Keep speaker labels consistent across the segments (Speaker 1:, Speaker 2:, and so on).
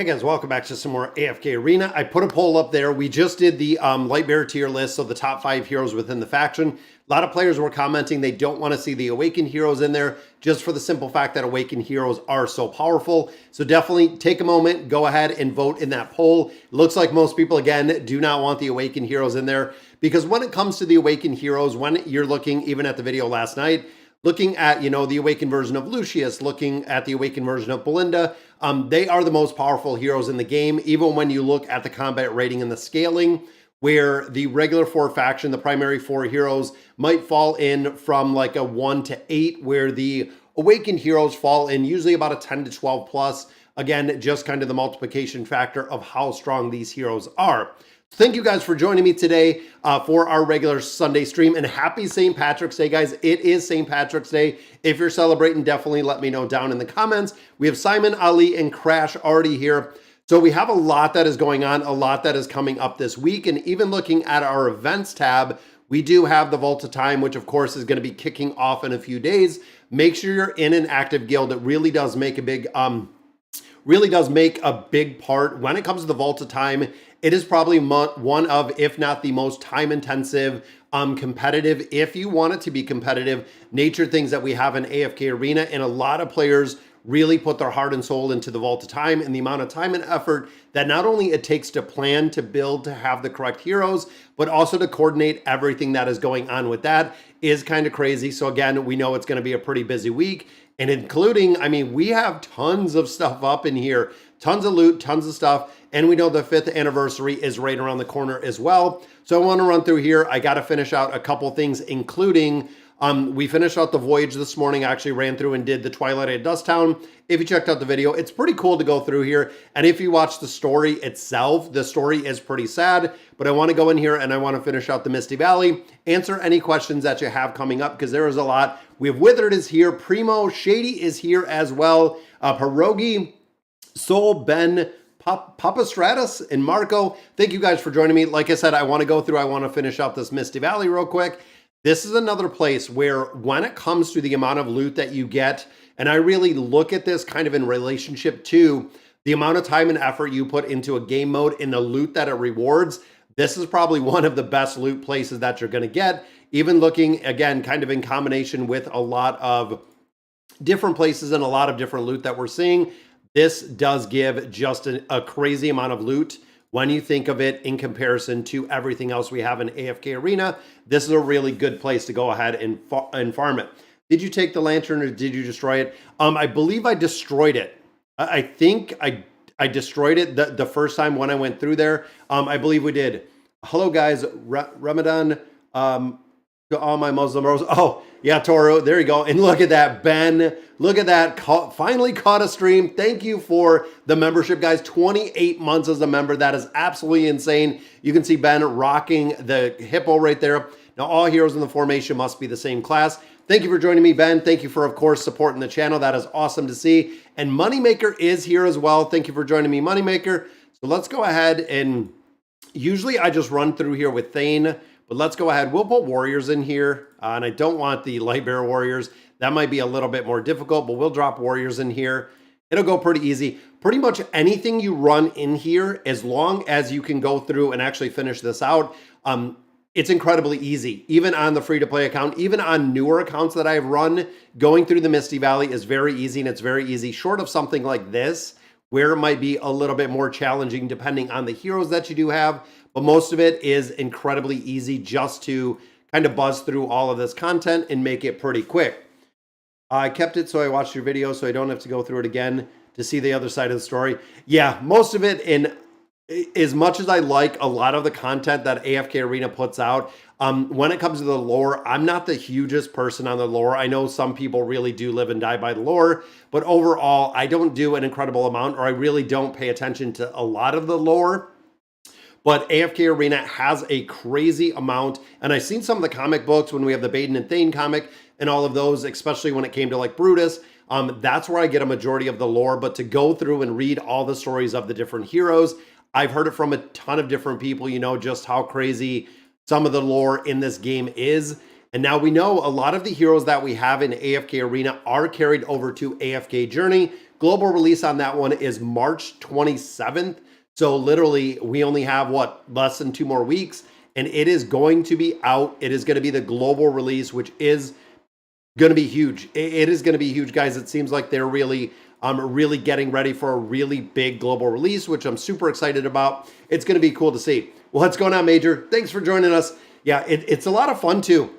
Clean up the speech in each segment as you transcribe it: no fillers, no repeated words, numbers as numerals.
Speaker 1: Hey guys, welcome back to some more AFK Arena. I put a poll up there. We just did the light bearer tier list, so the top 5 heroes within the faction. A lot of players were commenting they don't want to see the awakened heroes in there, just for the simple fact that awakened heroes are so powerful. So definitely take a moment, go ahead and vote in that poll. It looks like most people, again, do not want the awakened heroes in there, because when it comes to the awakened heroes, when you're looking even at the video last night, looking at, the awakened version of Lucius, looking at the awakened version of Belinda, they are the most powerful heroes in the game, even when you look at the combat rating and the scaling, where the regular 4 faction, the primary 4 heroes, might fall in from like a 1 to 8, where the awakened heroes fall in usually about a 10 to 12 plus. Again, just kind of the multiplication factor of how strong these heroes are. Thank you guys for joining me today for our regular Sunday stream, and happy St. Patrick's Day, guys. It is St. Patrick's Day. If you're celebrating, definitely let me know down in the comments. We have Simon, Ali, and Crash already here. So we have a lot that is going on, a lot that is coming up this week, and even looking at our events tab, we do have the Vault of Time, which of course is going to be kicking off in a few days. Make sure you're in an active guild. It really does make a big part when it comes to the Vault of Time. It is probably one of, if not the most time-intensive, competitive, if you want it to be competitive, nature things that we have in AFK Arena. And a lot of players really put their heart and soul into the Vault of Time, and the amount of time and effort that not only it takes to plan, to build, to have the correct heroes, but also to coordinate everything that is going on with that is kind of crazy. So again, we know it's going to be a pretty busy week. And including, I mean, we have tons of stuff up in here, tons of loot, tons of stuff. And we know the 5th anniversary is right around the corner as well. So I want to run through here. I got to finish out a couple things, including we finished out the voyage this morning. I actually ran through and did the Twilight at Dusttown. If you checked out the video, it's pretty cool to go through here. And if you watch the story itself, the story is pretty sad. But I want to go in here and I want to finish out the Misty Valley, answer any questions that you have coming up, because there is a lot. We have Withered is here, Primo, Shady is here as well, Pierogi, Soul, Ben, Papa Stratus, and Marco. Thank you guys for joining me. Like I said, I want to go through, I want to finish out this Misty Valley real quick. This is another place where when it comes to the amount of loot that you get, and I really look at this kind of in relationship to the amount of time and effort you put into a game mode and the loot that it rewards, this is probably one of the best loot places that you're going to get. Even looking, again, kind of in combination with a lot of different places and a lot of different loot that we're seeing, this does give just a crazy amount of loot when you think of it in comparison to everything else we have in AFK Arena. This is a really good place to go ahead and farm it. Did you take the lantern or did you destroy it? I believe I destroyed it. I think I destroyed it the first time when I went through there. I believe we did. Hello guys, Ramadan. To all my Muslim bros. Oh, yeah, Toro, there you go. And look at that, Ben. Look at that. Finally caught a stream. Thank you for the membership, guys. 28 months as a member. That is absolutely insane. You can see Ben rocking the hippo right there. Now, all heroes in the formation must be the same class. Thank you for joining me, Ben. Thank you for, of course, supporting the channel. That is awesome to see. And Moneymaker is here as well. Thank you for joining me, Moneymaker. So let's go ahead and usually I just run through here with Thane. But let's go ahead. We'll put warriors in here. And I don't want the light bearer warriors. That might be a little bit more difficult, but we'll drop warriors in here. It'll go pretty easy. Pretty much anything you run in here, as long as you can go through and actually finish this out, it's incredibly easy. Even on the free-to-play account, even on newer accounts that I've run, going through the Misty Valley is very easy, and it's very easy, short of something like this, where it might be a little bit more challenging depending on the heroes that you do have. But most of it is incredibly easy just to kind of buzz through all of this content and make it pretty quick. I kept it so I watched your video so I don't have to go through it again to see the other side of the story. Yeah, most of it, in as much as I like a lot of the content that AFK Arena puts out, when it comes to the lore, I'm not the hugest person on the lore. I know some people really do live and die by the lore, but overall, I don't do an incredible amount, or I really don't pay attention to a lot of the lore. But AFK Arena has a crazy amount, and I've seen some of the comic books when we have the Baden and Thane comic and all of those, especially when it came to like Brutus. That's where I get a majority of the lore, but to go through and read all the stories of the different heroes, I've heard it from a ton of different people, just how crazy some of the lore in this game is. And now we know a lot of the heroes that we have in AFK Arena are carried over to AFK Journey, Global release on that one is March 27th. So literally we only have what, less than 2 more weeks, and it is going to be out. It is going to be the global release, which is going to be huge. It is going to be huge, guys. It seems like they're really getting ready for a really big global release, which I'm super excited about. It's going to be cool to see. Well, what's going on, Major? Thanks for joining us. Yeah, it's a lot of fun too.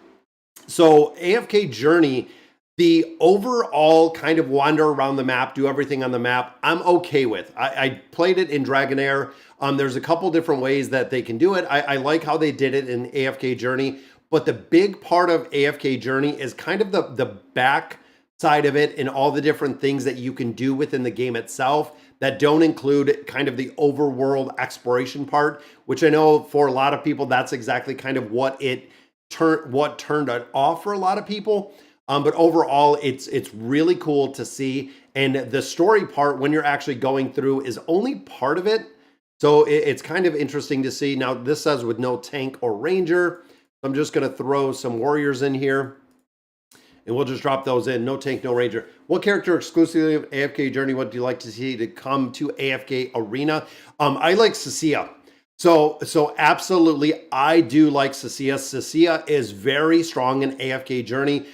Speaker 1: So AFK Journey, the overall kind of wander around the map, do everything on the map, I'm okay with. I played it in Dragonair. There's a couple different ways that they can do it. I like how they did it in AFK Journey, but the big part of AFK Journey is kind of the back side of it and all the different things that you can do within the game itself that don't include kind of the overworld exploration part, which I know for a lot of people, that's exactly kind of what turned it off for a lot of people. But overall, it's really cool to see. And the story part, when you're actually going through, is only part of it. So it's kind of interesting to see. Now, this says with no tank or ranger. I'm just going to throw some warriors in here. And we'll just drop those in. No tank, no ranger. What character exclusively of AFK Journey would you like to see to come to AFK Arena? I like Cecilia. So absolutely, I do like Cecilia. Cecilia is very strong in AFK Journey.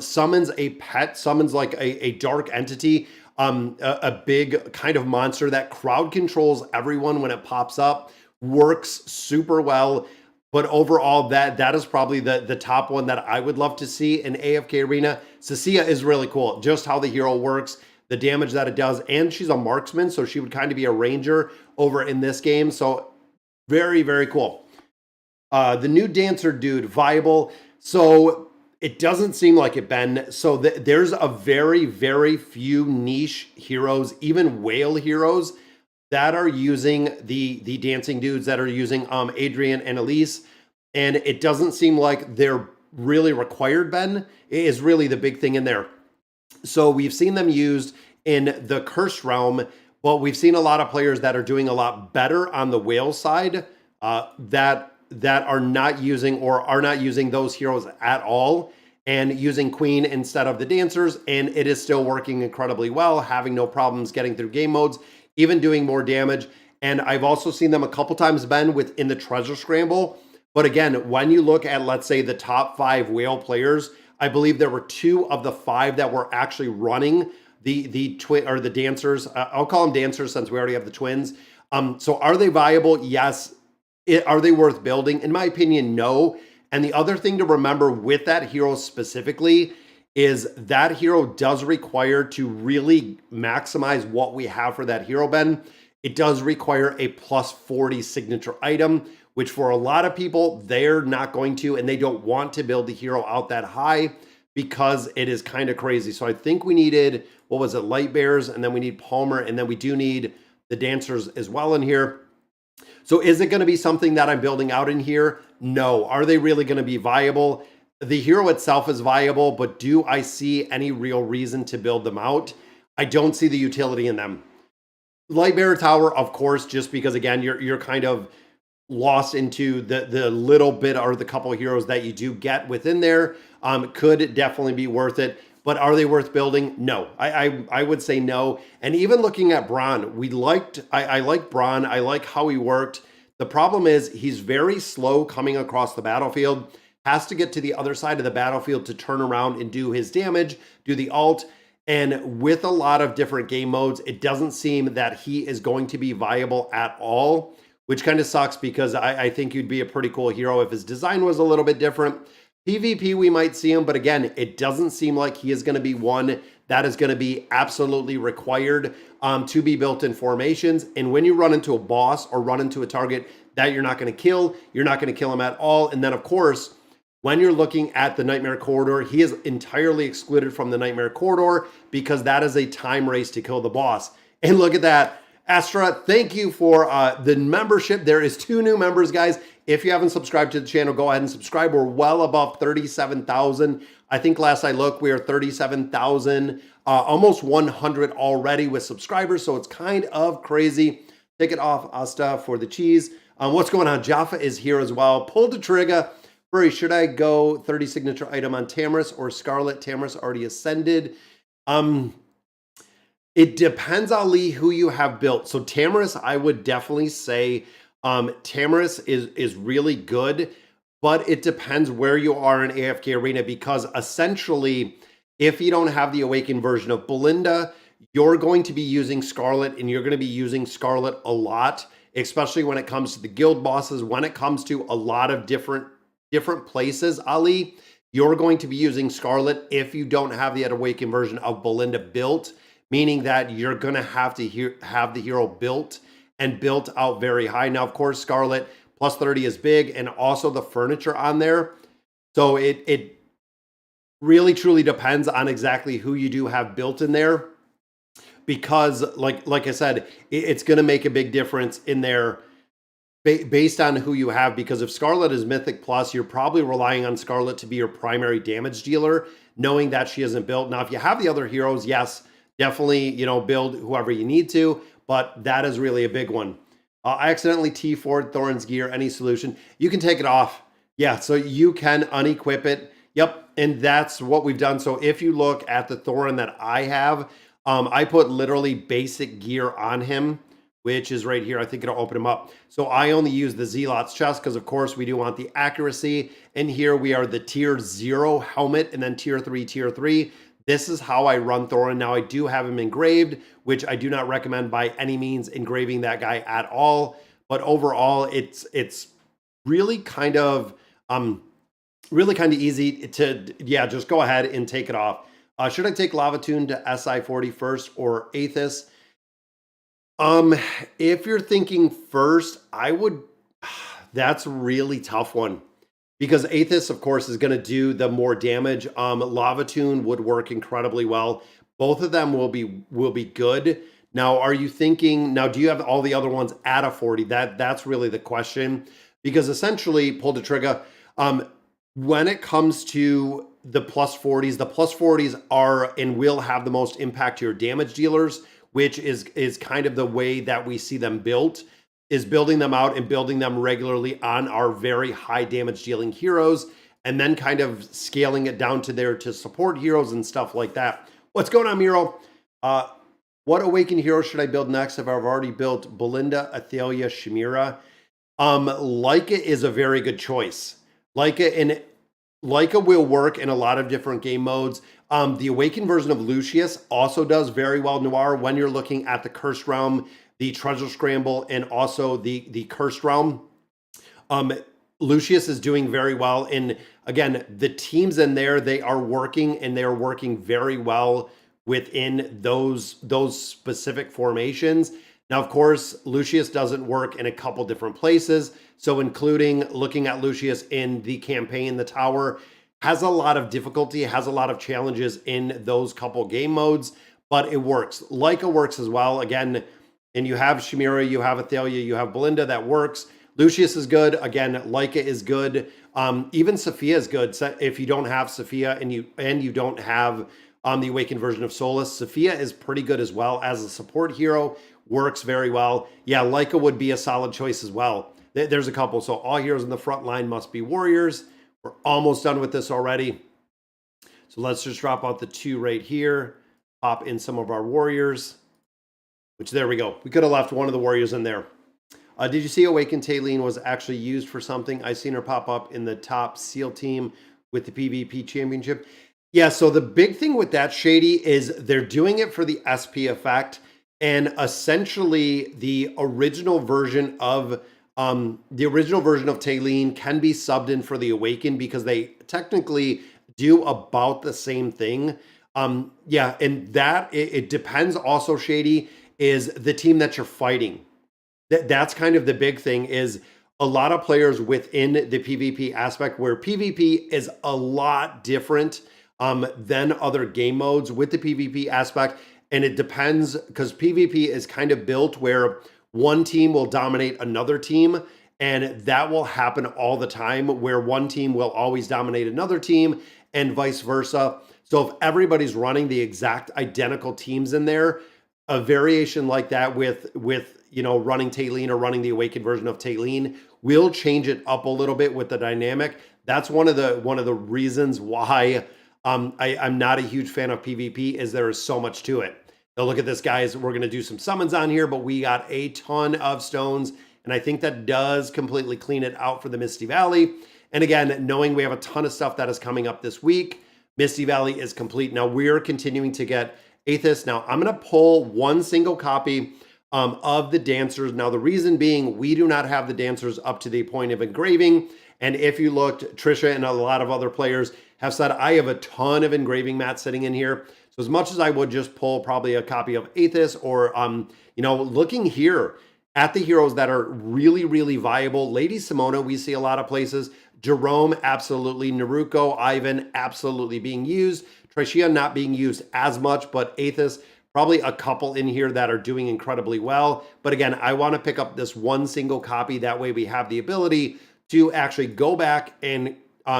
Speaker 1: Summons a pet, summons like a dark entity, a big kind of monster that crowd controls everyone when it pops up, works super well. But overall, that is probably the top one that I would love to see in AFK Arena. Cecilia is really cool, just how the hero works, the damage that it does, and she's a marksman, so she would kind of be a ranger over in this game. So very, very cool. The new dancer dude, viable. So it doesn't seem like it, Ben. So there's a very, very few niche heroes, even whale heroes, that are using the dancing dudes, that are using Adrian and Elise. And it doesn't seem like they're really required, Ben, is really the big thing in there. So we've seen them used in the Cursed Realm, but we've seen a lot of players that are doing a lot better on the whale side that are not using those heroes at all and using Queen instead of the dancers. And it is still working incredibly well, having no problems getting through game modes, even doing more damage. And I've also seen them a couple times, Ben, within the treasure scramble. But again, when you look at, let's say, the top 5 whale players, I believe there were 2 of the 5 that were actually running the twin or the dancers. I'll call them dancers since we already have the twins. So are they viable? Yes. Are they worth building? In my opinion, no. And the other thing to remember with that hero specifically is that hero does require, to really maximize what we have for that hero, Ben, it does require a plus 40 signature item, which for a lot of people, they're not going to, and they don't want to build the hero out that high because it is kind of crazy. So I think we needed, what was it, Light Bears, and then we need Palmer, and then we do need the dancers as well in here. So is it going to be something that I'm building out in here? No. Are they really going to be viable? The hero itself is viable, but do I see any real reason to build them out? I don't see the utility in them. Lightbearer Tower, of course, just because, again, you're kind of lost into the little bit or the couple of heroes that you do get within there. Could definitely be worth it. But are they worth building? No, I would say no. And even looking at Braun, I like Braun. I like how he worked. The problem is he's very slow coming across the battlefield, has to get to the other side of the battlefield to turn around and do his damage, do the ult. And with a lot of different game modes, it doesn't seem that he is going to be viable at all, which kind of sucks because I think he'd be a pretty cool hero if his design was a little bit different. PvP, we might see him, but again, it doesn't seem like he is going to be one that is going to be absolutely required to be built in formations. And when you run into a boss or run into a target that you're not going to kill, you're not going to kill him at all. And then, of course, when you're looking at the Nightmare Corridor, he is entirely excluded from the Nightmare Corridor because that is a time race to kill the boss. And look at that. Astra, thank you for the membership. There is 2 new members, guys. If you haven't subscribed to the channel, go ahead and subscribe. We're well above 37,000. I think last I looked, we are 37,000, almost 100 already with subscribers. So it's kind of crazy. Take it off, Asta, for the cheese. What's going on? Jaffa is here as well. Pull the trigger. Furry, should I go 30 signature item on Tamris or Scarlet? Tamris already ascended. It depends, Ali, who you have built. So Tamarisk, I would definitely say Tamarisk is really good, but it depends where you are in AFK Arena because essentially, if you don't have the Awakened version of Belinda, you're going to be using Scarlet and you're going to be using Scarlet a lot, especially when it comes to the guild bosses, when it comes to a lot of different places, Ali. You're going to be using Scarlet if you don't have the Awakened version of Belinda built, meaning that you're going to have to have the hero built and built out very high. Now, of course, Scarlet plus 30 is big, and also the furniture on there. So it really truly depends on exactly who you do have built in there, because like I said, it's going to make a big difference in there based on who you have, because if Scarlet is Mythic Plus, you're probably relying on Scarlet to be your primary damage dealer, knowing that she isn't built. Now, if you have the other heroes, yes, definitely, build whoever you need to, but that is really a big one. I accidentally T4'd Thorin's gear, any solution? You can take it off. Yeah, so you can unequip it. Yep, and that's what we've done. So if you look at the Thorin that I have, I put literally basic gear on him, which is right here. I think it'll open them up. So I only use the Zealot's chest because, of course, we do want the accuracy. And here we are the tier 0 helmet and then tier 3. This is how I run Thorin. Now, I do have him engraved, which I do not recommend by any means engraving that guy at all. But overall, it's really kind of easy to, yeah, just go ahead and take it off. Should I take Lavatune to SI40 first or Aethys? If you're thinking first, I would, that's a really tough one because Aethys, of course, is going to do the more damage. Lavatune would work incredibly well. Both of them will be good. Now, are you thinking, now do you have all the other ones at a 40? That's really the question, because essentially, pull the trigger, when it comes to the plus 40s are and will have the most impact to your damage dealers, which is kind of the way that we see them built, is building them out and building them regularly on our very high damage dealing heroes, and then kind of scaling it down to there to support heroes and stuff like that. What's going on, Miro? What Awakened hero should I build next if I've already built Belinda, Athalia, Shamira? Leica is a very good choice. Leica will work in a lot of different game modes. The Awakened version of Lucius also does very well, Noir, when you're looking at the Cursed Realm, the Treasure Scramble, and also the Cursed Realm. Lucius is doing very well. And again, the teams in there, they are working, and they are working very well within those specific formations. Now, of course, Lucius doesn't work in a couple different places. So including looking at Lucius in the campaign, the tower has a lot of difficulty, has a lot of challenges in those couple game modes, but it works. Leica works as well. Again, and you have Shamira, you have Athalia, you have Belinda, that works. Lucius is good. Again, Leica is good. Even Sophia is good. So if you don't have Sophia and you don't have the Awakened version of Solus, Sophia is pretty good as well as a support hero. Works very well. Yeah, Leica would be a solid choice as well. There's a couple. So all heroes in the front line must be warriors. We're almost done with this already. So let's just drop out the 2 right here. Pop in some of our warriors, which there we go. We could have left one of the warriors in there. Did you see Awakened Taylene was actually used for something? I seen her pop up in the top SEAL team with the PvP championship. Yeah, so the big thing with that, Shady, is they're doing it for the SP effect. And essentially, the original version of Taylene can be subbed in for the Awakened because they technically do about the same thing. Yeah, and that it depends also, Shady, is the team that you're fighting. That's kind of the big thing, is a lot of players within the PvP aspect, where PvP is a lot different than other game modes with the PvP aspect. And it depends, because PvP is kind of built where one team will dominate another team, and that will happen all the time, where one team will always dominate another team and vice versa. So if everybody's running the exact identical teams in there, a variation like that with running Taylene or running the Awakened version of Taylene will change it up a little bit with the dynamic. That's one of the reasons why I'm not a huge fan of PvP, is there is so much to it. Now look at this, guys. We're going to do some summons on here, but we got a ton of stones, and I think that does completely clean it out for the Misty Valley. And again, knowing we have a ton of stuff that is coming up this week, Misty Valley is complete. Now we're continuing to get Aethys. Now I'm going to pull one single copy of the dancers. Now the reason being, we do not have the dancers up to the point of engraving. And if you looked, Trisha and a lot of other players have said, I have a ton of engraving mats sitting in here. So as much as I would just pull probably a copy of Aethys or, you know, looking here at the heroes that are really, really viable. Lady Simona, we see a lot of places. Jerome, absolutely. Naruko, Ivan, absolutely being used. Trishia not being used as much, but Aethys, probably a couple in here that are doing incredibly well. But again, I want to pick up this one single copy. That way we have the ability to actually go back and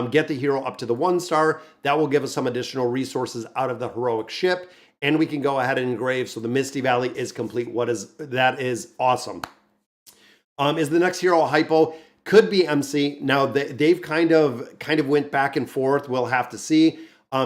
Speaker 1: get the hero up to the 1-star. That will give us some additional resources out of the heroic ship, and we can go ahead and engrave. So the Misty Valley is complete. That is awesome. Is the next hero a hypo? Could be MC. Now they've kind of went back and forth. We'll have to see.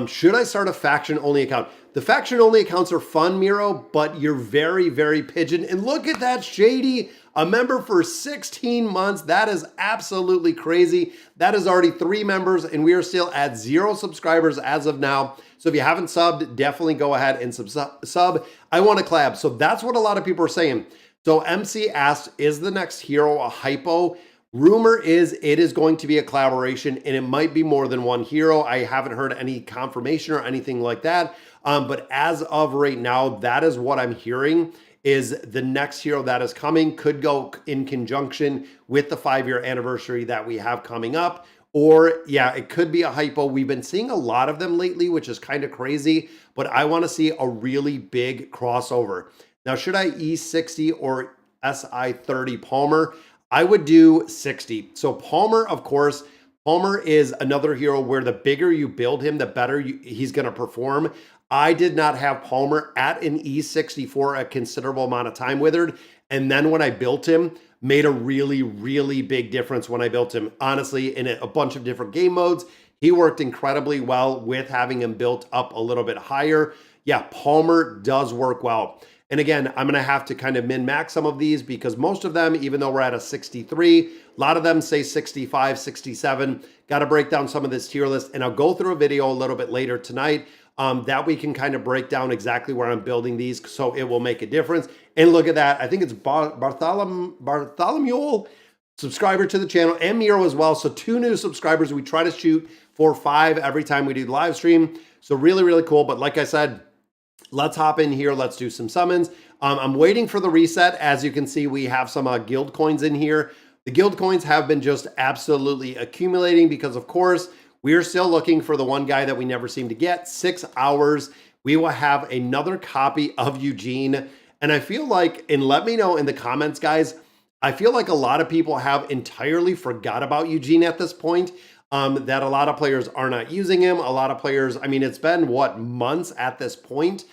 Speaker 1: Should I start a faction only account? The faction only accounts are fun, Miro, but you're very, very pigeon. And look at that Shady, a member for 16 months. That is absolutely crazy. That is already 3 members, and we are still at 0 subscribers as of now. So if you haven't subbed, definitely go ahead and sub. I want to collab. So that's what a lot of people are saying. So MC asked, is the next hero a hypo? Rumor is it is going to be a collaboration, and it might be more than one hero. I haven't heard any confirmation or anything like that. But as of right now, that is what I'm hearing, is the next hero that is coming could go in conjunction with the 5-year anniversary that we have coming up. Or yeah, it could be a hypo. We've been seeing a lot of them lately, which is kind of crazy, but I want to see a really big crossover. Now, should I E60 or SI30 Palmer? I would do 60. So Palmer, of course, Palmer is another hero where the bigger you build him, the better he's going to perform. I did not have Palmer at an E60 for a considerable amount of time withered. And then when I built him, made a really, really big difference when I built him. Honestly, in a bunch of different game modes, he worked incredibly well with having him built up a little bit higher. Yeah, Palmer does work well. And again, I'm going to have to kind of min-max some of these because most of them, even though we're at a 63, a lot of them say 65, 67. Got to break down some of this tier list. And I'll go through a video a little bit later tonight that we can kind of break down exactly where I'm building these so it will make a difference. And look at that. I think it's Bartholomew, subscriber to the channel, and Miro as well. So 2 new subscribers. We try to shoot for 5 every time we do the live stream. So really, really cool. But like I said, let's hop in here. Let's do some summons. I'm waiting for the reset. As you can see, we have some guild coins in here. The guild coins have been just absolutely accumulating because, of course, we are still looking for the one guy that we never seem to get. 6 hours. We will have another copy of Eugene. And I feel like, and let me know in the comments, guys, I feel like a lot of people have entirely forgot about Eugene at this point. That a lot of players are not using him. A lot of players, I mean, it's been, what, months at this point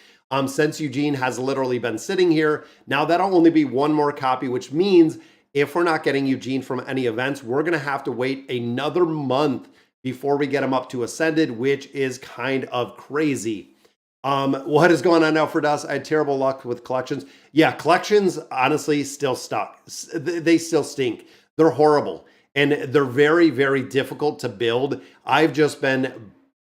Speaker 1: since Eugene has literally been sitting here. Now, that'll only be 1 more copy, which means if we're not getting Eugene from any events, we're going to have to wait another month before we get him up to Ascended, which is kind of crazy. What is going on now for us? I had terrible luck with collections. Yeah, collections, honestly, still stuck. They still stink. They're horrible. And they're very, very difficult to build. I've just been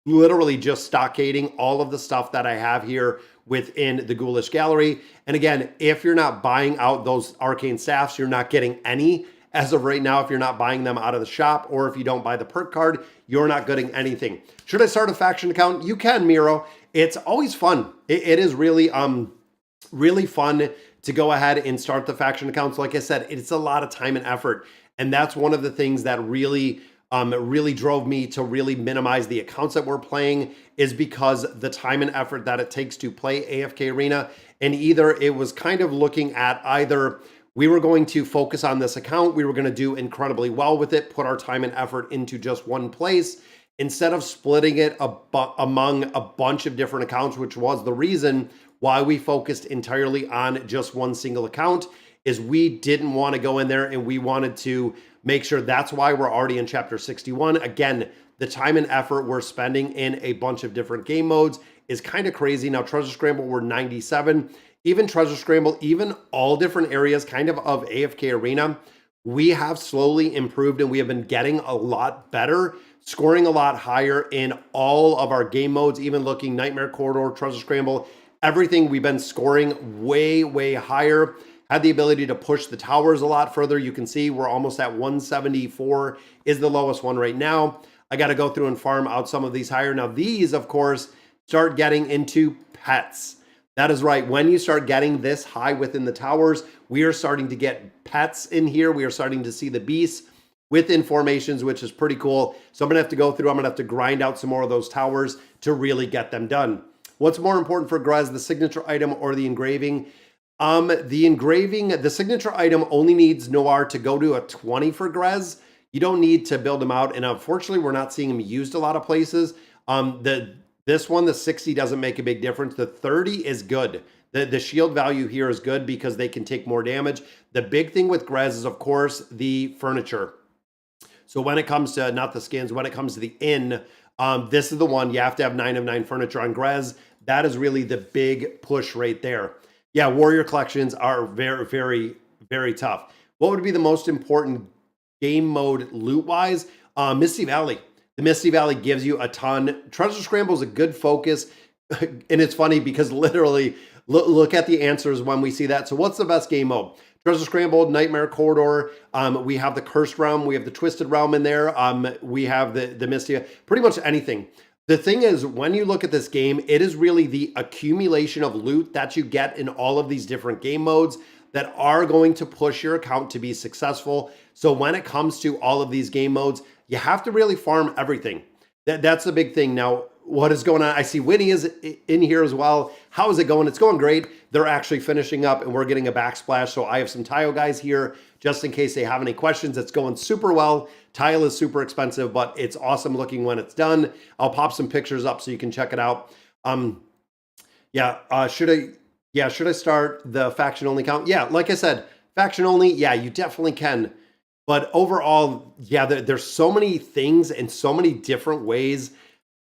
Speaker 1: literally just stockading all of the stuff that I have here within the Ghoulish Gallery. And again, if you're not buying out those arcane staffs, you're not getting any as of right now. If you're not buying them out of the shop, or if you don't buy the perk card, you're not getting anything. Should I start a faction account? You can, Miro. It's always fun. It is really, really fun to go ahead and start the faction accounts. Like I said, it's a lot of time and effort. And that's one of the things that really, really drove me to really minimize the accounts that we're playing, is because the time and effort that it takes to play AFK Arena. And either it was kind of looking at either we were going to focus on this account, we were going to do incredibly well with it, put our time and effort into just one place, instead of splitting it among a bunch of different accounts, which was the reason why we focused entirely on just one single account. Is we didn't want to go in there, and we wanted to make sure. That's why we're already in chapter 61. Again, the time and effort we're spending in a bunch of different game modes is kind of crazy. Now, Treasure Scramble, we're 97. Even Treasure Scramble, even all different areas kind of AFK Arena, we have slowly improved and we have been getting a lot better, scoring a lot higher in all of our game modes, even looking Nightmare Corridor, Treasure Scramble, everything we've been scoring way, way higher. Had the ability to push the towers a lot further. You can see we're almost at 174 is the lowest one right now. I got to go through and farm out some of these higher. Now these, of course, start getting into pets. That is right. When you start getting this high within the towers, we are starting to get pets in here. We are starting to see the beasts within formations, which is pretty cool. So I'm going to have to go through. I'm going to have to grind out some more of those towers to really get them done. What's more important for Grez, the signature item or the engraving? The signature item only needs Noir to go to a 20 for Grez. You don't need to build them out. And unfortunately, we're not seeing them used a lot of places. This one, the 60 doesn't make a big difference. The 30 is good. The shield value here is good because they can take more damage. The big thing with Grez is, of course, the furniture. So when it comes to, not the skins, when it comes to the inn, this is the one. You have to have 9 of 9 furniture on Grez. That is really the big push right there. Yeah, warrior collections are very, very, very tough. What would be the most important game mode loot-wise? Misty Valley. The Misty Valley gives you a ton. Treasure Scramble is a good focus. And it's funny because literally, look at the answers when we see that. So what's the best game mode? Treasure Scramble, Nightmare Corridor. We have the Cursed Realm. We have the Twisted Realm in there. We have the Misty, pretty much anything. The thing is, when you look at this game, it is really the accumulation of loot that you get in all of these different game modes that are going to push your account to be successful. So when it comes to all of these game modes, you have to really farm everything. That's the big thing. Now, what is going on? I see Winnie is in here as well. How is it going? It's going great. They're actually finishing up and we're getting a backsplash. So I have some tile guys here just in case they have any questions. It's going super well. Tile is super expensive, but it's awesome looking when it's done. I'll pop some pictures up so you can check it out. Should I start the faction only count? Yeah, like I said, faction only. Yeah, you definitely can. But overall, yeah, there's so many things and so many different ways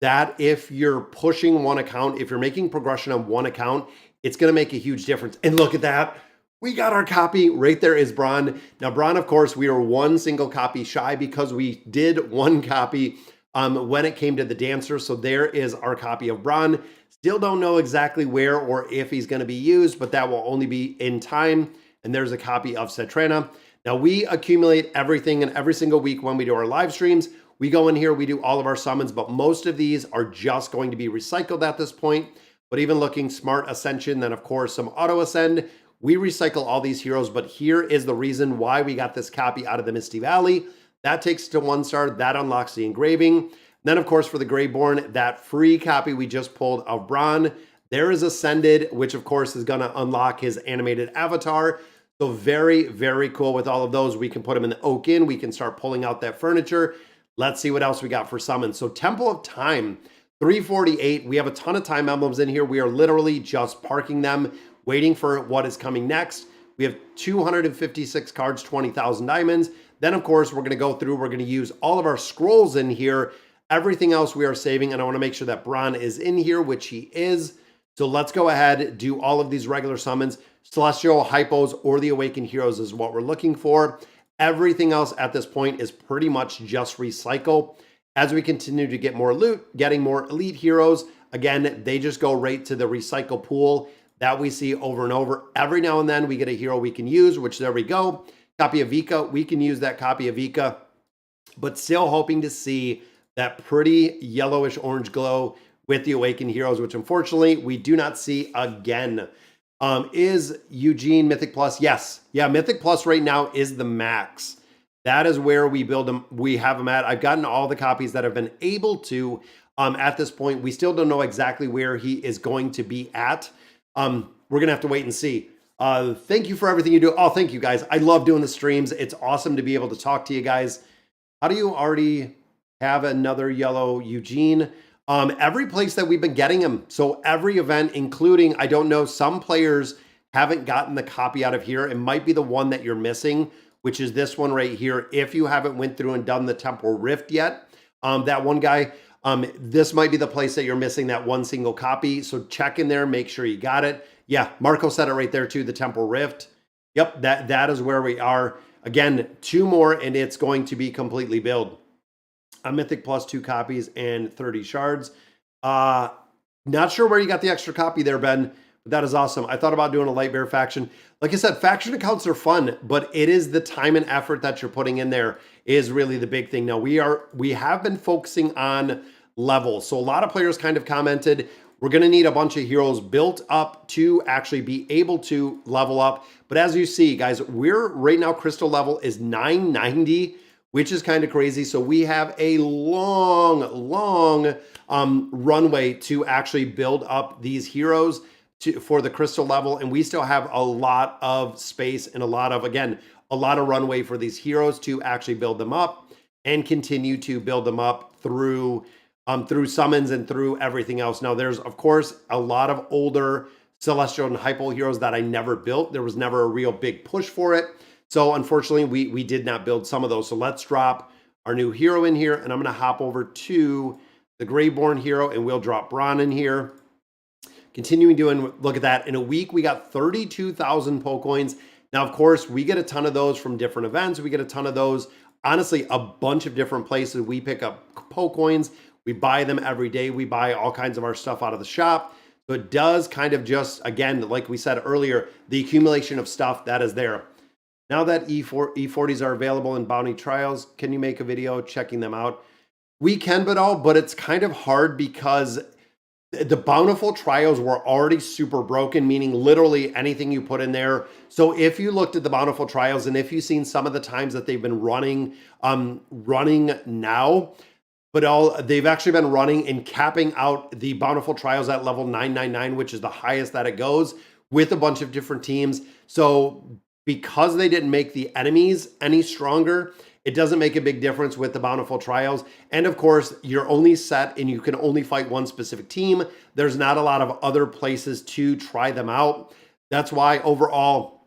Speaker 1: that if you're pushing one account, if you're making progression on one account, it's going to make a huge difference. And look at that. We got our copy. Right there is Braun. Now, Braun, of course, we were one single copy shy because we did one copy when it came to the dancer. So there is our copy of Braun. Still don't know exactly where or if he's going to be used, but that will only be in time. And there's a copy of Cetrana. Now, we accumulate everything, and every single week when we do our live streams, we go in here, we do all of our summons, but most of these are just going to be recycled at this point. But even looking Smart Ascension, then of course some Auto Ascend, we recycle all these heroes, but here is the reason why we got this copy out of the Misty Valley. That takes to 1 star, that unlocks the engraving. Then of course for the Greyborn, that free copy we just pulled of Braun, there is Ascended, which of course is gonna unlock his animated avatar. So very, very cool with all of those. We can put them in the Oak Inn. We can start pulling out that furniture. Let's see what else we got for summons. So Temple of Time, 348. We have a ton of time emblems in here. We are literally just parking them, waiting for what is coming next. We have 256 cards, 20,000 diamonds. Then, of course, we're going to go through. We're going to use all of our scrolls in here. Everything else we are saving. And I want to make sure that Braun is in here, which he is. So let's go ahead, do all of these regular summons. Celestial, Hypos, or the Awakened Heroes is what we're looking for. Everything else at this point is pretty much just recycle. As we continue to get more loot, getting more elite heroes, again, they just go right to the recycle pool that we see over and over. Every now and then we get a hero we can use, which there we go. Copy of Vika, we can use that copy of Vika, but still hoping to see that pretty yellowish orange glow with the Awakened Heroes, which unfortunately we do not see again. Is Eugene Mythic Plus? Yes. Yeah, Mythic Plus right now is the max. That is where we build them. We have them at. I've gotten all the copies that have been able to at this point. We still don't know exactly where he is going to be at. We're going to have to wait and see. Thank you for everything you do. Oh, thank you guys. I love doing the streams. It's awesome to be able to talk to you guys. How do you already have another yellow Eugene? Every place that we've been getting him. So every event, including, I don't know, some players haven't gotten the copy out of here. It might be the one that you're missing, which is this one right here. If you haven't went through and done the Temporal Rift yet, that one guy. This might be the place that you're missing that one single copy. So check in there, make sure you got it. Yeah, Marco said it right there too, the Temporal Rift. Yep, that is where we are. Again, 2 more and it's going to be completely built. A Mythic plus 2 copies and 30 shards. Not sure where you got the extra copy there, Ben, but that is awesome. I thought about doing a Light Bear faction. Like I said, faction accounts are fun, but it is the time and effort that you're putting in there is really the big thing. Now, we have been focusing on levels. So a lot of players kind of commented, we're going to need a bunch of heroes built up to actually be able to level up. But as you see, guys, we're right now, crystal level is 990, which is kind of crazy. So we have a long runway to actually build up these heroes for the crystal level. And we still have a lot of space and a lot of runway for these heroes to actually build them up and continue to build them up through summons and through everything else. Now, there's, of course, a lot of older Celestial and Hypo heroes that I never built. There was never a real big push for it. So, unfortunately, we did not build some of those. So, let's drop our new hero in here, and I'm going to hop over to the Greyborn hero, and we'll drop Braun in here. Continuing doing, look at that. In a week, we got 32,000 Pocoins. Now, of course, we get a ton of those from different events. We get a ton of those, honestly, a bunch of different places. We pick up Pocoins. We buy them every day. We buy all kinds of our stuff out of the shop. So it does kind of just, again, like we said earlier, the accumulation of stuff that is there. Now that E40s are available in bounty trials, can you make a video checking them out? We can, but it's kind of hard because the bountiful trials were already super broken, meaning literally anything you put in there. So if you looked at the bountiful trials and if you've seen some of the times that they've been running now, but they've actually been running and capping out the bountiful trials at level 999, which is the highest that it goes, with a bunch of different teams. So because they didn't make the enemies any stronger, it doesn't make a big difference with the bountiful trials. And of course, you're only set and you can only fight one specific team. There's not a lot of other places to try them out. That's why overall,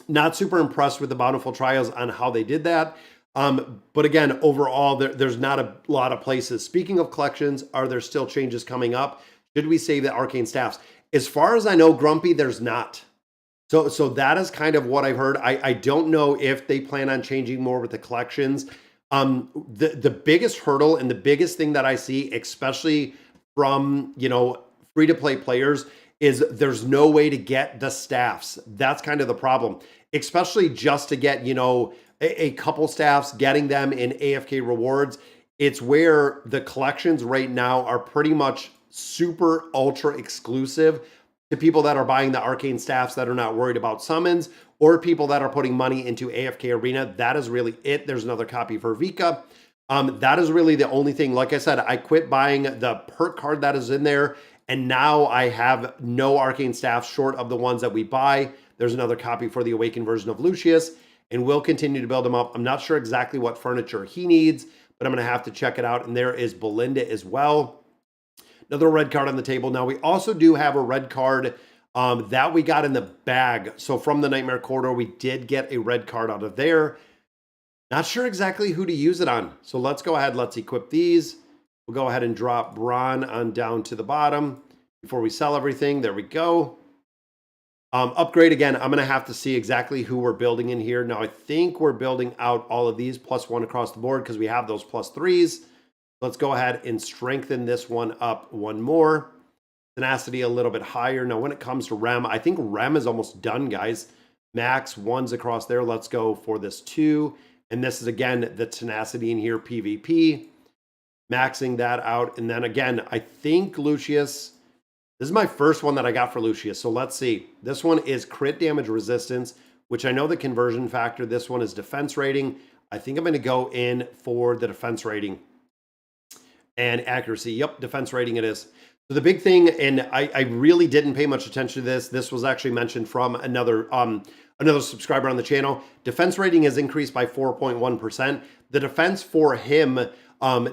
Speaker 1: not super impressed with the bountiful trials on how they did that. But again, overall, there's not a lot of places. Speaking of collections, are there still changes coming up? Should we save the arcane staffs? As far as I know, Grumpy, there's not. So that is kind of what I've heard. I don't know if they plan on changing more with the collections. The biggest hurdle and the biggest thing that I see, especially from, free-to-play players, is there's no way to get the staffs. That's kind of the problem, especially just to get, a couple staffs, getting them in AFK rewards. It's where the collections right now are pretty much super ultra exclusive to people that are buying the arcane staffs that are not worried about summons, or people that are putting money into AFK Arena. That is really it. There's another copy for Vika. That is really the only thing. Like I said, I quit buying the perk card that is in there, and now I have no arcane staffs short of the ones that we buy. There's another copy for the awakened version of Lucius, and we'll continue to build him up. I'm not sure exactly what furniture he needs, but I'm going to have to check it out. And there is Belinda as well. Another red card on the table. Now, we also do have a red card that we got in the bag. So from the Nightmare Corridor, we did get a red card out of there. Not sure exactly who to use it on. So let's go ahead. Let's equip these. We'll go ahead and drop Braun on down to the bottom before we sell everything. There we go. Upgrade again. I'm going to have to see exactly who we're building in here. Now, I think we're building out all of these +1 across the board because we have those +3s. Let's go ahead and strengthen this one up one more. Tenacity a little bit higher. Now, when it comes to Rem, I think Rem is almost done, guys. Max 1s across there. Let's go for this 2. And this is, again, the tenacity in here, PvP. Maxing that out. And then, again, I think Lucius... This is my first one that I got for Lucius. So let's see. This one is crit damage resistance, which I know the conversion factor. This one is defense rating. I think I'm going to go in for the defense rating. And accuracy. Yep, defense rating it is. So the big thing, and I really didn't pay much attention to this. This was actually mentioned from another subscriber on the channel. Defense rating is increased by 4.1%. The defense for him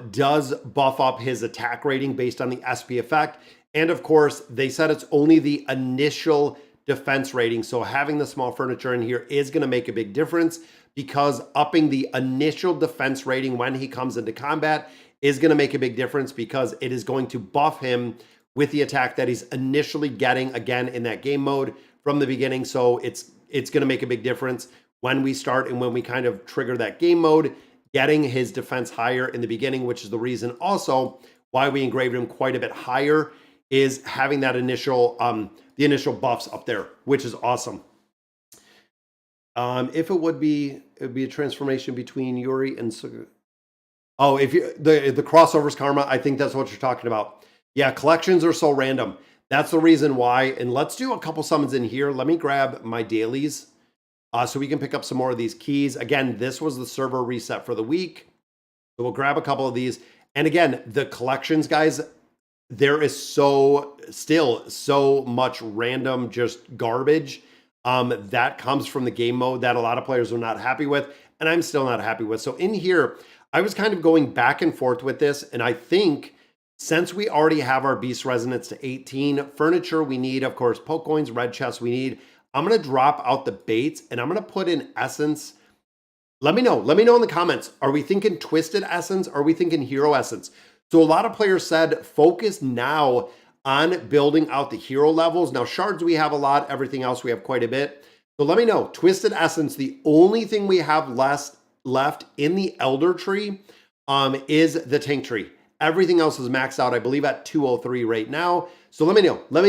Speaker 1: does buff up his attack rating based on the SP effect. And of course, they said it's only the initial defense rating. So having the small furniture in here is going to make a big difference, because upping the initial defense rating when he comes into combat is going to make a big difference because it is going to buff him with the attack that he's initially getting again in that game mode from the beginning. So it's going to make a big difference when we start and when we kind of trigger that game mode, getting his defense higher in the beginning, which is the reason also why we engraved him quite a bit higher, is having that initial the initial buffs up there, which is awesome. If it would be a transformation between Yuri and oh, if you the crossovers karma, I think that's what you're talking about. Yeah, collections are so random. That's the reason why. And let's do a couple summons in here. Let me grab my dailies so we can pick up some more of these keys. Again, this was the server reset for the week. So we'll grab a couple of these. And again, the collections, guys, there is still so much random just garbage that comes from the game mode that a lot of players are not happy with. And I'm still not happy with. So in here, I was kind of going back and forth with this. And I think since we already have our Beast Resonance to 18, furniture we need, of course, poke coins, red chests we need. I'm going to drop out the baits and I'm going to put in essence. Let me know in the comments. Are we thinking twisted essence? Are we thinking hero essence? So a lot of players said focus now on building out the hero levels. Now shards we have a lot, everything else we have quite a bit. So let me know, twisted essence, the only thing we have left in the elder tree is the tank tree. Everything else is maxed out, I believe, at 203 right now. So let me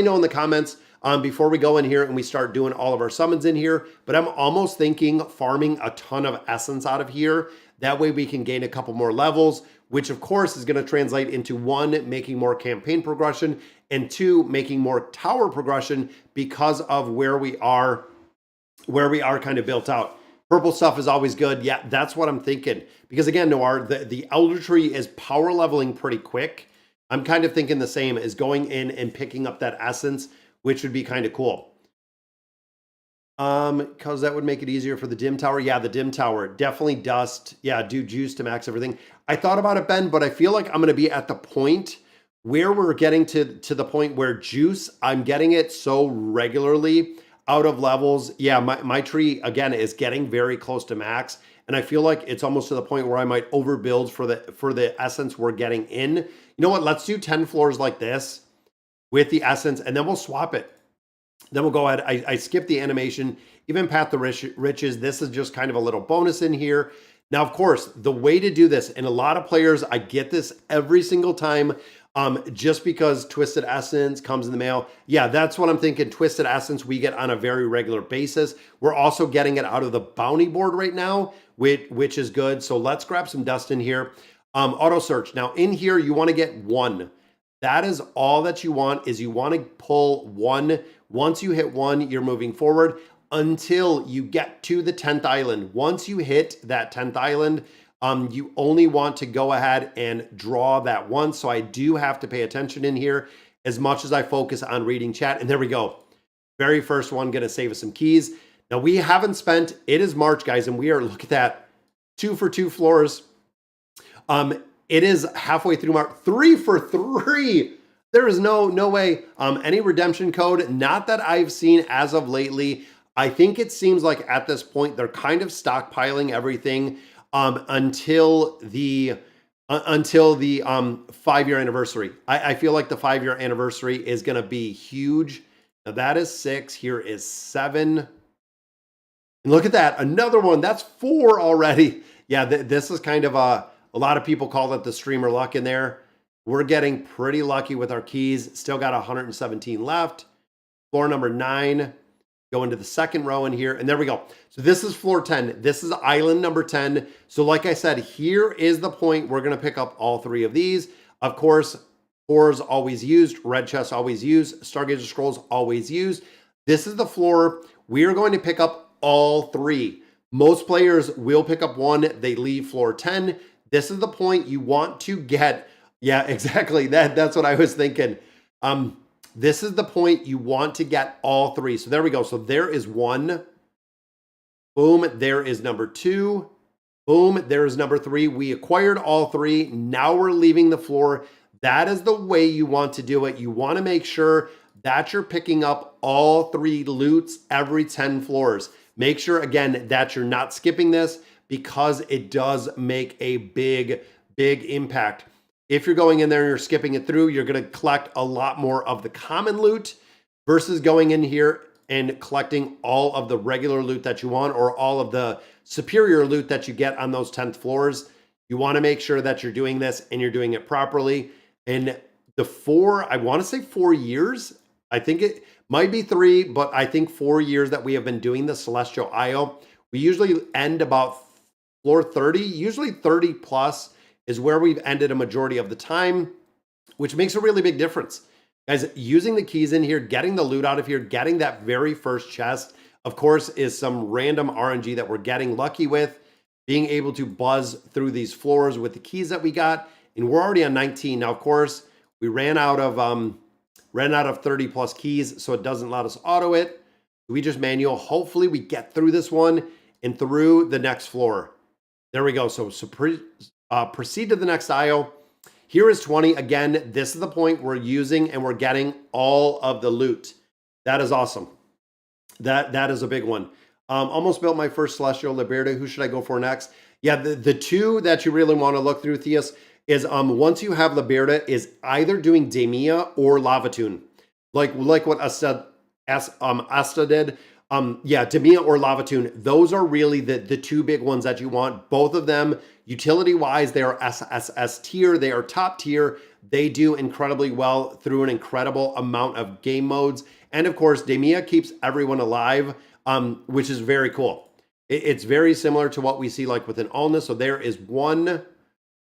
Speaker 1: know in the comments before we go in here and we start doing all of our summons in here. But I'm almost thinking farming a ton of essence out of here. That way we can gain a couple more levels, which of course is going to translate into 1, making more campaign progression, and 2, making more tower progression because of where we are kind of built out. Purple stuff is always good. Yeah, that's what I'm thinking. Because again, Noir, the elder tree is power leveling pretty quick. I'm kind of thinking the same as going in and picking up that essence, which would be kind of cool. Because that would make it easier for the dim tower. Yeah, the dim tower, definitely dust. Yeah, do juice to max everything. I thought about it, Ben, but I feel like I'm going to be at the point where we're getting to the point where juice, I'm getting it so regularly out of levels. Yeah, my tree, again, is getting very close to max. And I feel like it's almost to the point where I might overbuild for the essence we're getting in. You know what? Let's do 10 floors like this with the essence, and then we'll swap it. Then we'll go ahead. I skipped the animation, even Path to Riches. This is just kind of a little bonus in here. Now, of course, the way to do this, and a lot of players, I get this every single time, just because Twisted Essence comes in the mail. Yeah, that's what I'm thinking. Twisted Essence we get on a very regular basis. We're also getting it out of the bounty board right now, which is good. So let's grab some dust in here. Auto search. Now in here, you want to get 1. That is all that you want, is you want to pull 1. Once you hit 1, you're moving forward until you get to the 10th island. Once you hit that 10th island, you only want to go ahead and draw that once. So I do have to pay attention in here as much as I focus on reading chat. And there we go. Very first one, going to save us some keys. Now we haven't spent, it is March, guys, and we are, look at that, 2 for 2 floors. It is halfway through March, 3 for 3. There is no way. Any redemption code, not that I've seen as of lately. I think it seems like at this point, they're kind of stockpiling everything until the 5-year anniversary. I feel like the 5-year anniversary is going to be huge. Now that is 6. Here is 7. And look at that. Another one. That's 4 already. Yeah, this is kind of a lot of people call it the streamer luck in there. We're getting pretty lucky with our keys. Still got 117 left. Floor number 9. Go into the second row in here, and there we go. So this is floor 10. This is island number 10. So like I said, here is the point. We're going to pick up all 3 of these. Of course, ores always used. Red chests always used. Stargazer scrolls always used. This is the floor. We are going to pick up all 3. Most players will pick up 1. They leave floor 10. This is the point you want to get. Yeah, exactly. That's what I was thinking. This is the point you want to get all 3. So there we go. So there is 1. Boom. There is number 2. Boom. There is number 3. We acquired all 3. Now we're leaving the floor. That is the way you want to do it. You want to make sure that you're picking up all 3 loots every 10 floors. Make sure, again, that you're not skipping this because it does make a big impact. if you're going in there and you're skipping it through, you're going to collect a lot more of the common loot versus going in here and collecting all of the regular loot that you want or all of the superior loot that you get on those 10th floors. You want to make sure that you're doing this and you're doing it properly. And I want to say 4 years. I think it might be 3, but I think 4 years that we have been doing the Celestial Isle. We usually end about floor 30, usually 30 plus is where we've ended a majority of the time, which makes a really big difference. Guys, using the keys in here, getting the loot out of here, getting that very first chest, of course, is some random RNG that we're getting lucky with, being able to buzz through these floors with the keys that we got. And we're already on 19. Now, of course, we ran out of 30 plus keys, so it doesn't let us auto it. We just manual. Hopefully we get through this one and through the next floor. There we go. So proceed to the next aisle. Here is 20. Again, this is the point we're using and we're getting all of the loot. That is awesome. That is a big one. Almost built my first Celestial Liberty. Who should I go for next? Yeah, the two that you really want to look through, Theus, is once you have Liberta, is either doing Demia or Lavatoon. Like what Asta did. Yeah, Demia or Lavatoon. Those are really the two big ones that you want. Both of them, utility-wise, they are SSS tier. They are top tier. They do incredibly well through an incredible amount of game modes. And of course, Demia keeps everyone alive, which is very cool. It's very similar to what we see like within Allness. So there is one.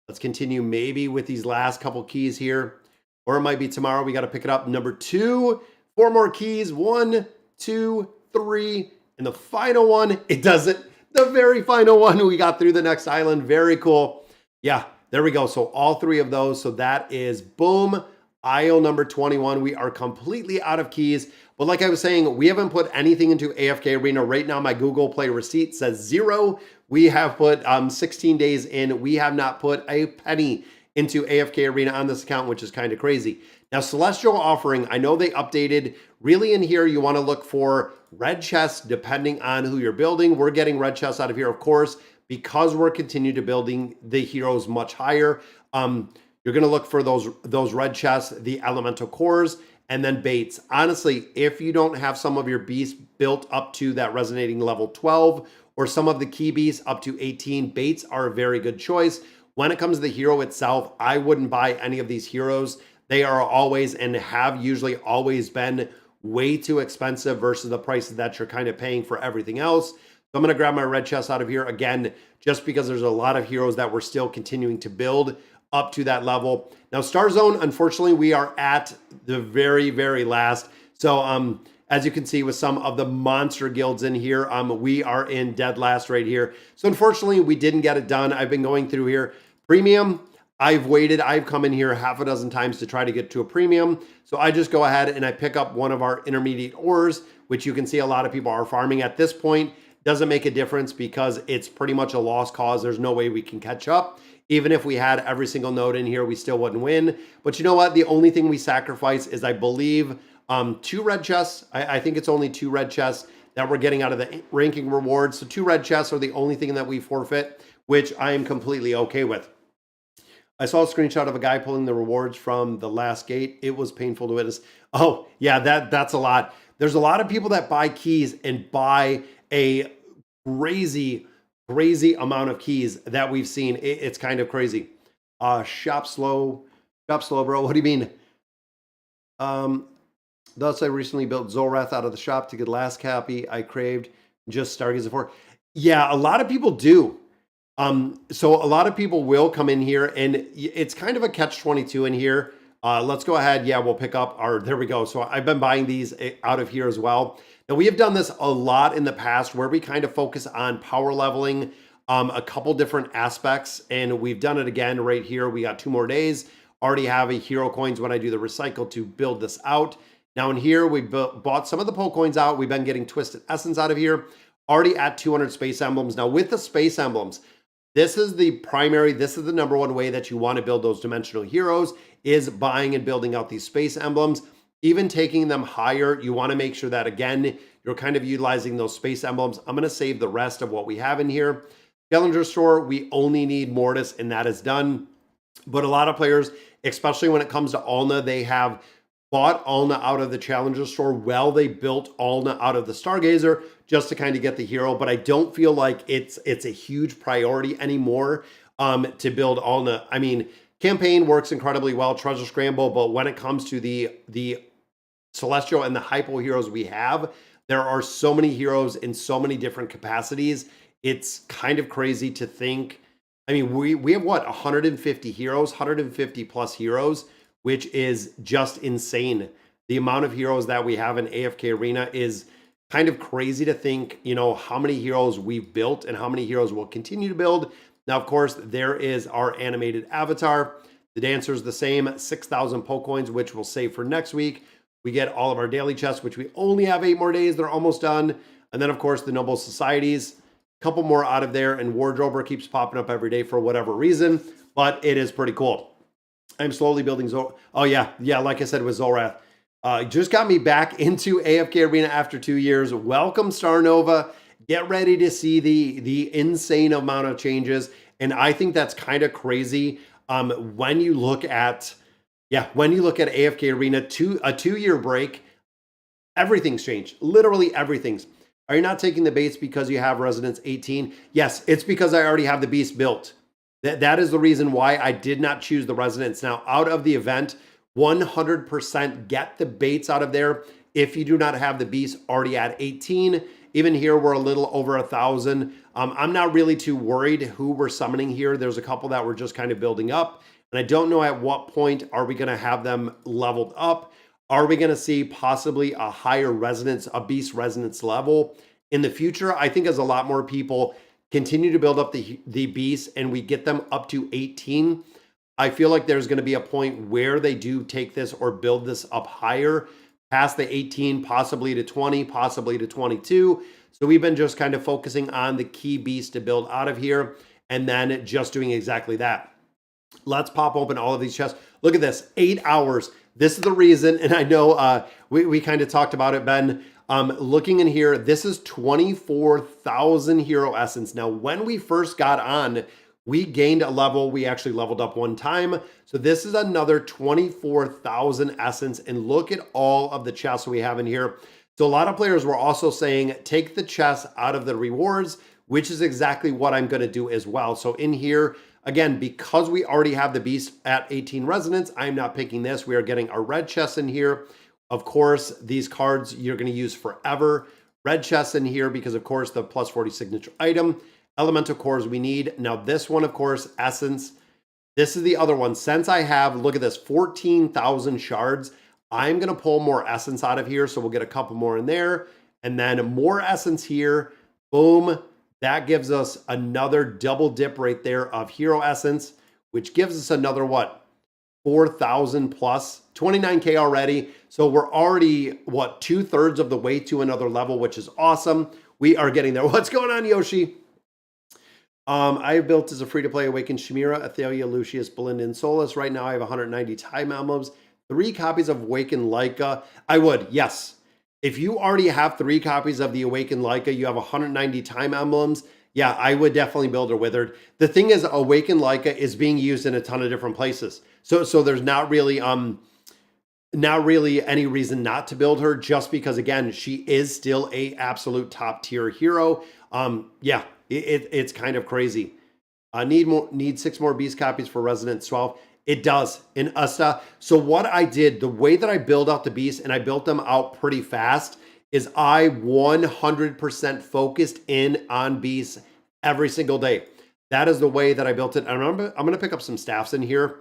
Speaker 1: Let's continue maybe with these last couple keys here. Or it might be tomorrow. We got to pick it up. Number 2, 4 more keys. 1, 2, 3. And the final one, it does it. The very final one, we got through the next island. Very cool. Yeah, there we go. So all 3 of those. So that is boom. Aisle number 21. We are completely out of keys. But like I was saying, we haven't put anything into AFK Arena. Right now, my Google Play receipt says 0. We have put 16 days in. We have not put a penny into AFK Arena on this account, which is kind of crazy. Now, Celestial Offering, I know they updated. Really in here, you want to look for red chests depending on who you're building. We're getting red chests out of here, of course, because we're continuing to building the heroes much higher. You're going to look for those red chests, the elemental cores, and then baits. Honestly, if you don't have some of your beasts built up to that resonating level 12 or some of the key beasts up to 18, baits are a very good choice. When it comes to the hero itself, I wouldn't buy any of these heroes. They are always and have usually always been way too expensive versus the prices that you're kind of paying for everything else. So I'm going to grab my red chest out of here again, just because there's a lot of heroes that we're still continuing to build up to that level. Now, Star Zone, unfortunately, we are at the very, very last. So as you can see with some of the monster guilds in here, we are in dead last right here. So unfortunately, we didn't get it done. I've been going through here. Premium, I've waited. I've come in here half a dozen times to try to get to a premium. So I just go ahead and I pick up one of our intermediate ores, which you can see a lot of people are farming at this point. Doesn't make a difference because it's pretty much a lost cause. There's no way we can catch up. Even if we had every single node in here, we still wouldn't win. But you know what? The only thing we sacrifice is, I believe, 2 red chests. I think it's only 2 red chests that we're getting out of the ranking rewards. So 2 red chests are the only thing that we forfeit, which I am completely okay with. I saw a screenshot of a guy pulling the rewards from the last gate. It was painful to witness. Oh, yeah, that's a lot. There's a lot of people that buy keys and buy a crazy amount of keys that we've seen. It's kind of crazy. Shop slow, bro. What do you mean? Thus, I recently built Zorath out of the shop to get last copy I craved. Just Stargazer 4. Yeah, a lot of people do. So a lot of people will come in here, and it's kind of a catch-22 in here. Let's go ahead. Yeah, we'll pick up our, there we go. So I've been buying these out of here as well. Now, we have done this a lot in the past where we kind of focus on power leveling a couple different aspects, and we've done it again right here. We got 2 more days. Already have a hero coins when I do the recycle to build this out. Now in here, we bought some of the Poke coins out. We've been getting Twisted Essence out of here. Already at 200 space emblems. Now with the space emblems, this is the primary, this is the number one way that you want to build those dimensional heroes, is buying and building out these space emblems. Even taking them higher, you want to make sure that, again, you're kind of utilizing those space emblems. I'm going to save the rest of what we have in here. Challenger store, we only need Mortis, and that is done. But a lot of players, especially when it comes to Alna, they have bought Alna out of the Challenger store while they built Alna out of the Stargazer just to kind of get the hero. But I don't feel like it's a huge priority anymore to build Alna. I mean, campaign works incredibly well, Treasure Scramble, but when it comes to the Celestial and the Hypo heroes we have, there are so many heroes in so many different capacities. It's kind of crazy to think. I mean, we have what, 150 heroes, 150 plus heroes, which is just insane. The amount of heroes that we have in AFK Arena is kind of crazy to think, you know, how many heroes we've built and how many heroes we'll continue to build. Now, of course, there is our animated avatar. The dancer is the same, 6,000 Pokecoins, which we'll save for next week. We get all of our daily chests, which we only have 8 more days. They're almost done. And then, of course, the Noble Societies. A couple more out of there, and Wardrober keeps popping up every day for whatever reason, but it is pretty cool. I'm slowly building Oh, yeah, like I said with Zorath. Just got me back into AFK Arena after 2 years. Welcome, Star Nova. Get ready to see the insane amount of changes, and I think that's kind of crazy when you look at AFK Arena, a 2-year break, everything's changed. Literally everything's. Are you not taking the baits because you have Resonance 18? Yes, it's because I already have the beast built. That is the reason why I did not choose the Resonance. Now, out of the event, 100% get the baits out of there if you do not have the beast already at 18. Even here, we're a little over 1,000. I'm not really too worried who we're summoning here. There's a couple that we're just kind of building up. And I don't know at what point are we going to have them leveled up. Are we going to see possibly a higher resonance, a beast resonance level in the future? I think as a lot more people continue to build up the beasts and we get them up to 18, I feel like there's going to be a point where they do take this or build this up higher, past the 18, possibly to 20, possibly to 22. So we've been just kind of focusing on the key beasts to build out of here and then just doing exactly that. Let's pop open all of these chests. Look at this, 8 hours. This is the reason, and I know we kind of talked about it, Ben. Looking in here, this is 24,000 hero essence. Now, when we first got on, we gained a level. We actually leveled up one time. So this is another 24,000 essence. And look at all of the chests we have in here. So a lot of players were also saying, take the chests out of the rewards, which is exactly what I'm going to do as well. So in here, again, because we already have the beast at 18 resonance, I'm not picking this. We are getting our red chests in here. Of course, these cards you're going to use forever. Red chests in here because, of course, the plus 40 signature item. Elemental cores we need. Now, this one, of course, essence. This is the other one. Since I have, look at this, 14,000 shards, I'm going to pull more essence out of here. So we'll get a couple more in there. And then more essence here. Boom. That gives us another double dip right there of hero essence, which gives us another, what, 4,000 plus, 29K already. So we're already, what, 2/3 of the way to another level, which is awesome. We are getting there. What's going on, Yoshi? I have built as a free-to-play Awakened Chimera, Athalia, Lucius, Belinda, and Solus. Right now I have 190 time emblems, 3 copies of Awakened Leica. I would, yes. If you already have 3 copies of the Awakened Leica, you have 190 time emblems, yeah, I would definitely build a Withered. The thing is, Awakened Leica is being used in a ton of different places. So there's not really any reason not to build her, just because, again, she is still a absolute top tier hero. Yeah, it's kind of crazy. Need 6 more beast copies for Resonance 12. It does in Usta. So what I did, the way that I build out the beasts, and I built them out pretty fast, is I 100% focused in on beasts every single day. That is the way that I built it. And I'm going to pick up some staffs in here.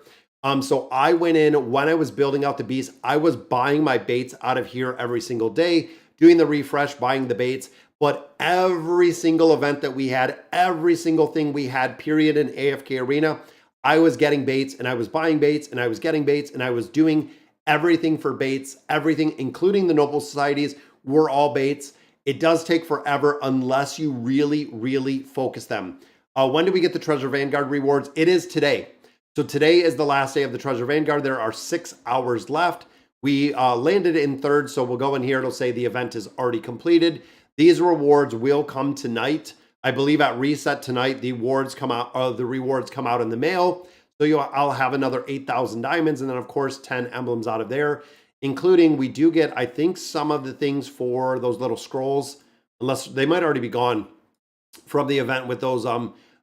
Speaker 1: So I went in when I was building out the beasts, I was buying my baits out of here every single day, doing the refresh, buying the baits. But every single event that we had, every single thing we had, period, in AFK Arena, I was getting baits and I was buying baits and I was getting baits and I was doing everything for baits, everything, including the Noble Societies, were all baits. It does take forever unless you really, really focus them. When do we get the Treasure Vanguard rewards? It is today. So today is the last day of the Treasure Vanguard. There are 6 hours left. We landed in 3rd, so we'll go in here. It'll say the event is already completed. These rewards will come tonight. I believe at reset tonight, the rewards come out in the mail. So I'll have another 8,000 diamonds, and then of course 10 emblems out of there, including we do get, I think, some of the things for those little scrolls, unless they might already be gone from the event with those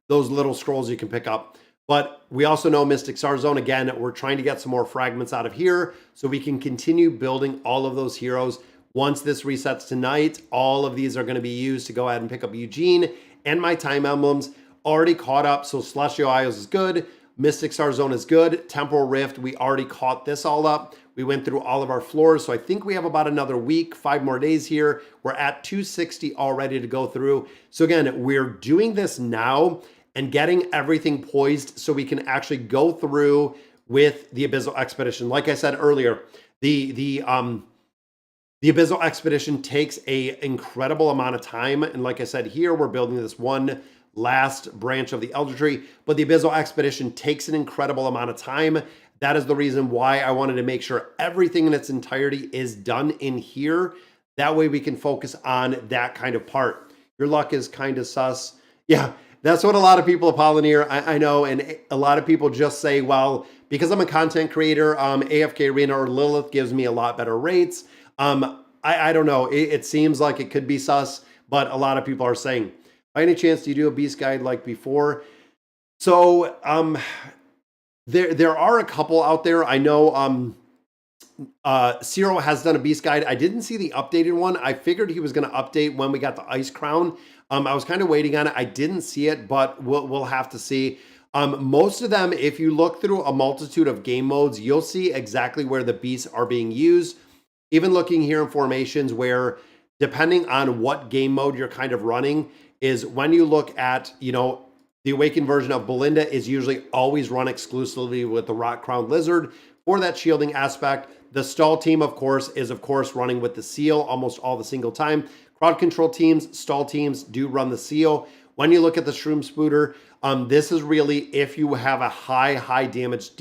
Speaker 1: little scrolls you can pick up. But we also know Mystic Star Zone, again, we're trying to get some more fragments out of here so we can continue building all of those heroes. Once this resets tonight, all of these are going to be used to go ahead and pick up Eugene and my time emblems. Already caught up, so Celestial Isles is good. Mystic Star Zone is good. Temporal Rift, we already caught this all up. We went through all of our floors, so I think we have about another week, 5 more days here. We're at 260 already to go through. So again, we're doing this now and getting everything poised so we can actually go through with the Abyssal Expedition. Like I said earlier, the Abyssal Expedition takes an incredible amount of time. And like I said, here we're building this one last branch of the Elder Tree, but the Abyssal Expedition takes an incredible amount of time. That is the reason why I wanted to make sure everything in its entirety is done in here. That way we can focus on that kind of part. Your luck is kind of sus. Yeah, that's what a lot of people, Apollinaire, I know, and a lot of people just say, well, because I'm a content creator, AFK Arena or Lilith gives me a lot better rates. I don't know. It seems like it could be sus, but a lot of people are saying, by any chance, do you do a beast guide like before? So there are a couple out there. I know Ciro has done a beast guide. I didn't see the updated one. I figured he was going to update when we got the ice crown. I was kind of waiting on it. I didn't see it, but we'll have to see. Most of them, if you look through a multitude of game modes, you'll see exactly where the beasts are being used. Even looking here in formations where, depending on what game mode you're kind of running, is when you look at, the awakened version of Belinda is usually always run exclusively with the Rock Crowned Lizard for that shielding aspect. The stall team, of course, is running with the seal almost all the single time. Crowd control teams, stall teams do run the seal. When you look at the Shroom Spooter, this is really if you have a high damage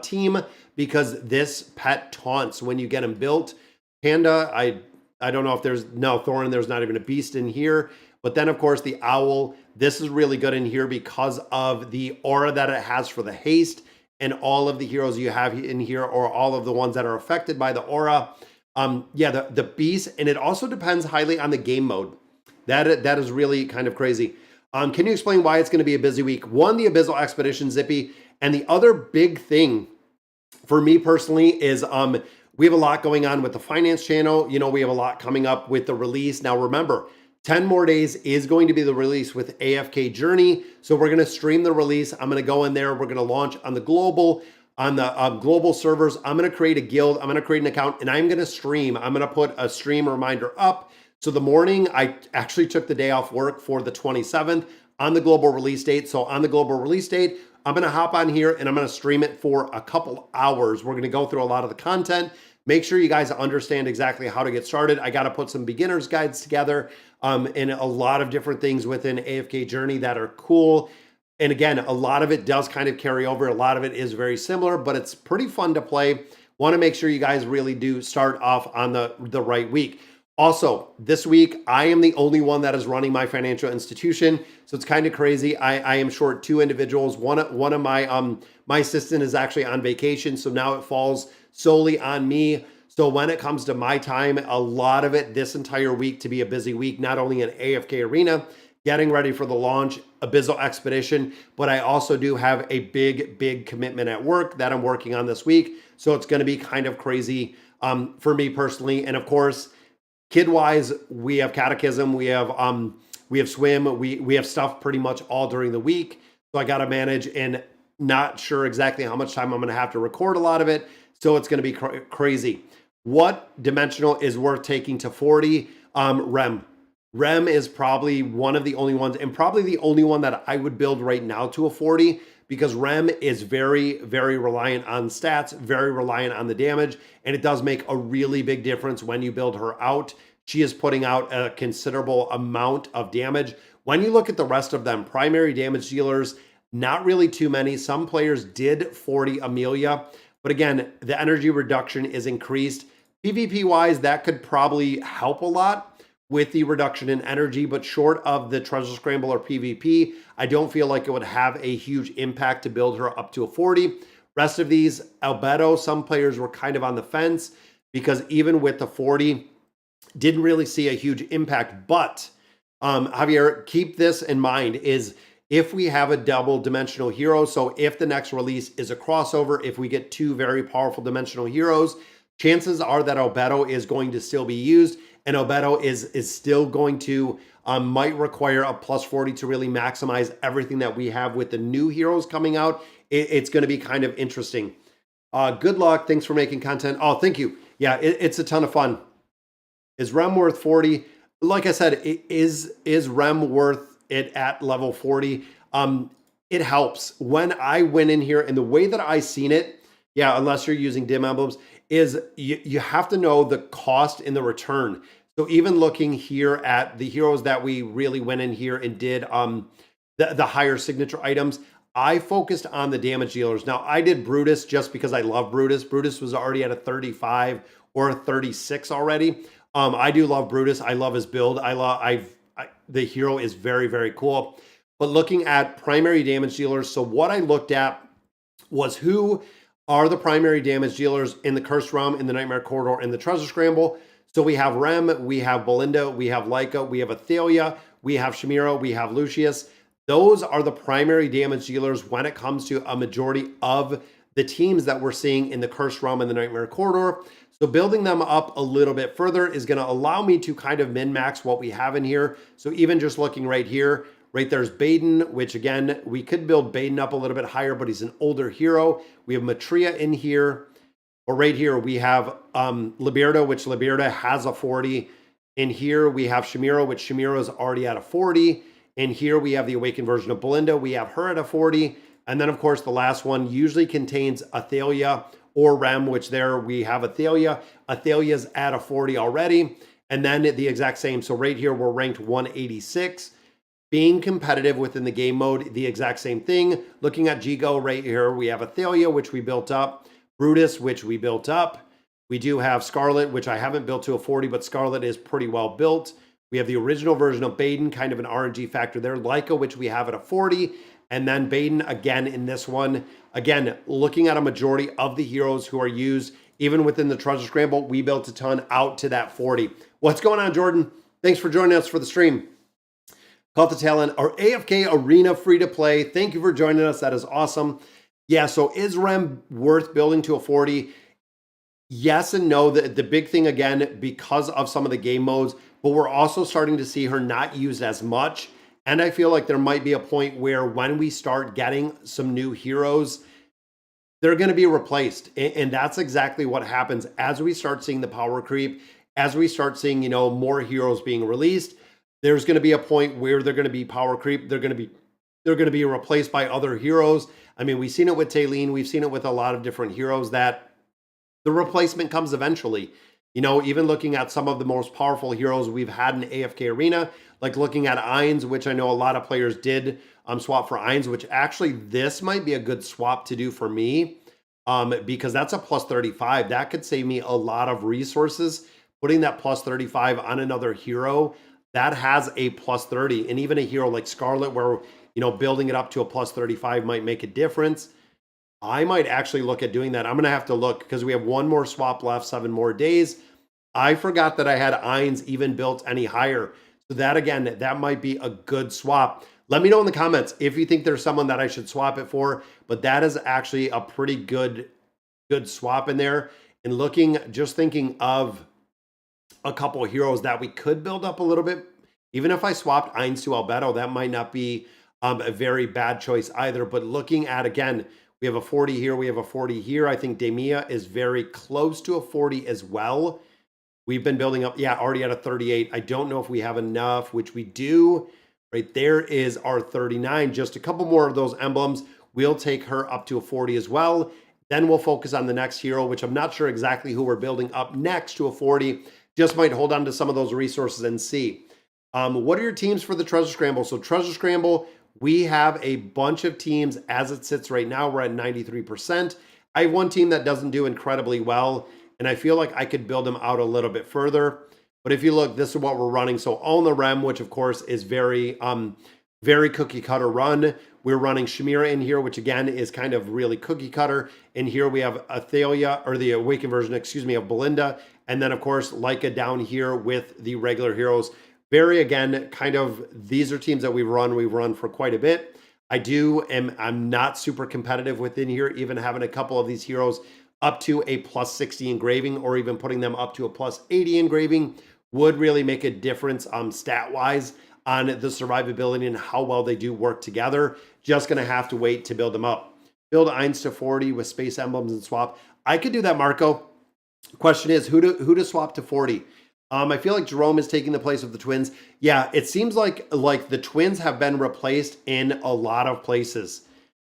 Speaker 1: team, because this pet taunts when you get him built. Panda, I don't know if there's, no, Thorin, there's not even a beast in here. But then, of course, the Owl, this is really good in here because of the aura that it has for the haste, and all of the heroes you have in here, or all of the ones that are affected by the aura. Yeah, the beast, and it also depends highly on the game mode. That is really kind of crazy. Can you explain why it's going to be a busy week? One, the Abyssal Expedition, Zippy, and the other big thing for me personally is we have a lot going on with the finance channel. We have a lot coming up with the release. Now, remember, 10 more days is going to be the release with AFK Journey. So we're going to stream the release. I'm going to go in there. We're going to launch on the global servers. I'm going to create a guild. I'm going to create an account, and I'm going to stream. I'm going to put a stream reminder up. So the morning, I actually took the day off work for the 27th on the global release date. So on the global release date, I'm going to hop on here and I'm going to stream it for a couple hours. We're going to go through a lot of the content. Make sure you guys understand exactly how to get started. I got to put some beginner's guides together and a lot of different things within AFK Journey that are cool. And again, a lot of it does kind of carry over. A lot of it is very similar, but it's pretty fun to play. Want to make sure you guys really do start off on the right week. Also, this week, I am the only one that is running my financial institution. So it's kind of crazy. I am short 2 individuals. One of my assistant is actually on vacation. So now it falls solely on me. So when it comes to my time, a lot of it this entire week to be a busy week, not only in AFK Arena, getting ready for the launch, Abyssal Expedition, but I also do have a big commitment at work that I'm working on this week. So it's going to be kind of crazy for me personally. And of course, kid-wise, we have catechism, we have swim, we have stuff pretty much all during the week. So I got to manage, and not sure exactly how much time I'm going to have to record a lot of it. So it's going to be crazy. What dimensional is worth taking to 40? Rem. Rem is probably one of the only ones, and probably the only one that I would build right now to a 40, because Rem is very reliant on stats, very reliant on the damage, and it does make a really big difference when you build her out. She is putting out a considerable amount of damage. When you look at the rest of them, primary damage dealers, not really too many. Some players did 40 Amelia, but again, the energy reduction is increased. PvP wise, that could probably help a lot. with the reduction in energy, but short of the treasure scramble or PvP, I don't feel like it would have a huge impact to build her up to a 40. Rest of these, Albedo, some players were kind of on the fence because even with the 40, didn't really see a huge impact. But Javier, keep this in mind, is if we have a double dimensional hero, so if the next release is a crossover, if we get two very powerful dimensional heroes, chances are that Albedo is going to still be used, and Albedo is still going to, might require a plus 40 to really maximize everything that we have with the new heroes coming out. It's going to be kind of interesting. Good luck. Thanks for making content. Oh, thank you. Yeah, it's a ton of fun. Is Rem worth 40? Like I said, is Rem worth it at level 40? It helps. When I went in here and the way that I seen it, yeah, unless you're using dim emblems, is you have to know the cost and the return. So even looking here at the heroes that we really went in here and did the higher signature items, I focused on the damage dealers. Now, I did Brutus just because I love Brutus. Brutus was already at a 35 or a 36 already. I do love Brutus. I love his build. The hero is very, very cool. But looking at primary damage dealers, so what I looked at was who are the primary damage dealers in the Cursed Realm, in the Nightmare Corridor, in the Treasure Scramble. So we have Rem, we have Belinda, we have Leica, we have Athalia, we have Shamira, we have Lucius. Those are the primary damage dealers when it comes to a majority of the teams that we're seeing in the Cursed Realm and the Nightmare Corridor. So building them up a little bit further is going to allow me to kind of min-max what we have in here. So even just looking right here, right there's Baden, which again, we could build Baden up a little bit higher, but he's an older hero. We have Matria in here. Or right here, we have Liberta, which Liberta has a 40. In here, we have Shamira, which Shamira is already at a 40. And here we have the awakened version of Belinda. We have her at a 40. And then, of course, the last one usually contains Athalia or Rem, which there we have Athalia. Athalia's at a 40 already. And then the exact same. So right here, we're ranked 186. Being competitive within the game mode, the exact same thing. Looking at Gigo right here, we have Athalia, which we built up. Brutus, which we built up. We do have Scarlet, which I haven't built to a 40, but Scarlet is pretty well built. We have the original version of Baden, kind of an RNG factor there. Leica, which we have at a 40. And then Baden again in this one. Again, looking at a majority of the heroes who are used, even within the Treasure Scramble, we built a ton out to that 40. What's going on, Jordan? Thanks for joining us for the stream. Call to Talent, our AFK Arena free to play. Thank you for joining us. That is awesome. Yeah, so is Rem worth building to a 40? Yes and no. The big thing, again, because of some of the game modes, but we're also starting to see her not used as much. And I feel like there might be a point where when we start getting some new heroes, they're going to be replaced. And that's exactly what happens as we start seeing the power creep, as we start seeing, more heroes being released. There's going to be a point where they're going to be power creep. They're going to be replaced by other heroes. I mean, we've seen it with Taylene. We've seen it with a lot of different heroes that the replacement comes eventually. Even looking at some of the most powerful heroes we've had in AFK Arena, like looking at Ainz, which I know a lot of players did swap for Ainz, which actually this might be a good swap to do for me because that's a plus 35. That could save me a lot of resources. Putting that plus 35 on another hero that has a plus 30, and even a hero like Scarlet where building it up to a plus 35 might make a difference. I might actually look at doing that. I'm going to have to look because we have one more swap left, 7 more days. I forgot that I had Ainz even built any higher. So that, again, that might be a good swap. Let me know in the comments if you think there's someone that I should swap it for, but that is actually a pretty good swap in there. And just thinking of a couple of heroes that we could build up a little bit. Even if I swapped Ainz to Albedo, that might not be a very bad choice either. But looking at, again, we have a 40 here, we have a 40 here. I think Demia is very close to a 40 as well. We've been building up, yeah, already at a 38. I don't know if we have enough, which we do. Right there is our 39. Just a couple more of those emblems. We'll take her up to a 40 as well. Then we'll focus on the next hero, which I'm not sure exactly who we're building up next to a 40. Just might hold on to some of those resources and see. What are your teams for the Treasure Scramble? So Treasure Scramble, we have a bunch of teams as it sits right now. We're at 93%. I have one team that doesn't do incredibly well, and I feel like I could build them out a little bit further. But if you look, this is what we're running. So all in the Rem, which of course is very, very cookie cutter run. We're running Shamira in here, which again is kind of really cookie cutter. And here we have Athalia, or the Awakened version, excuse me, of Belinda. And then of course, Leica down here with the regular heroes. Very, again, kind of, these are teams that we've run for quite a bit. I'm not super competitive within here, even having a couple of these heroes up to a plus 60 engraving, or even putting them up to a plus 80 engraving would really make a difference stat-wise on the survivability and how well they do work together. Just going to have to wait to build them up. Build Eins to 40 with space emblems and swap. I could do that, Marco. Question is, who to swap to 40? I feel like Jerome is taking the place of the twins. Yeah, it seems like the twins have been replaced in a lot of places.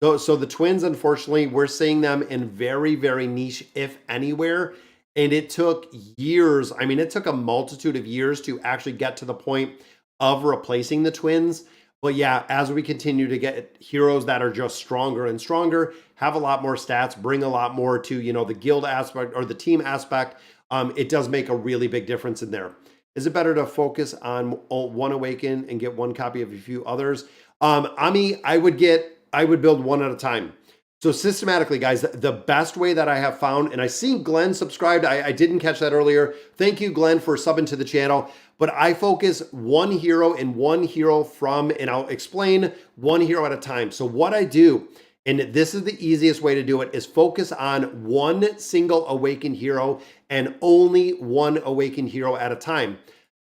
Speaker 1: So the twins, unfortunately, we're seeing them in very, very niche, if anywhere. And it took years. I mean, it took a multitude of years to actually get to the point of replacing the twins. But yeah, as we continue to get heroes that are just stronger and stronger, have a lot more stats, bring a lot more to, the guild aspect or the team aspect, it does make a really big difference in there. Is it better to focus on one Awaken and get one copy of a few others? Ami, I would build one at a time. So systematically, guys, the best way that I have found, and I seen Glenn subscribed. I didn't catch that earlier. Thank you, Glenn, for subbing to the channel. But I focus one hero and one hero from, and I'll explain one hero at a time. So what I do, and this is the easiest way to do it, is focus on one single Awakened hero and only one Awakened hero at a time.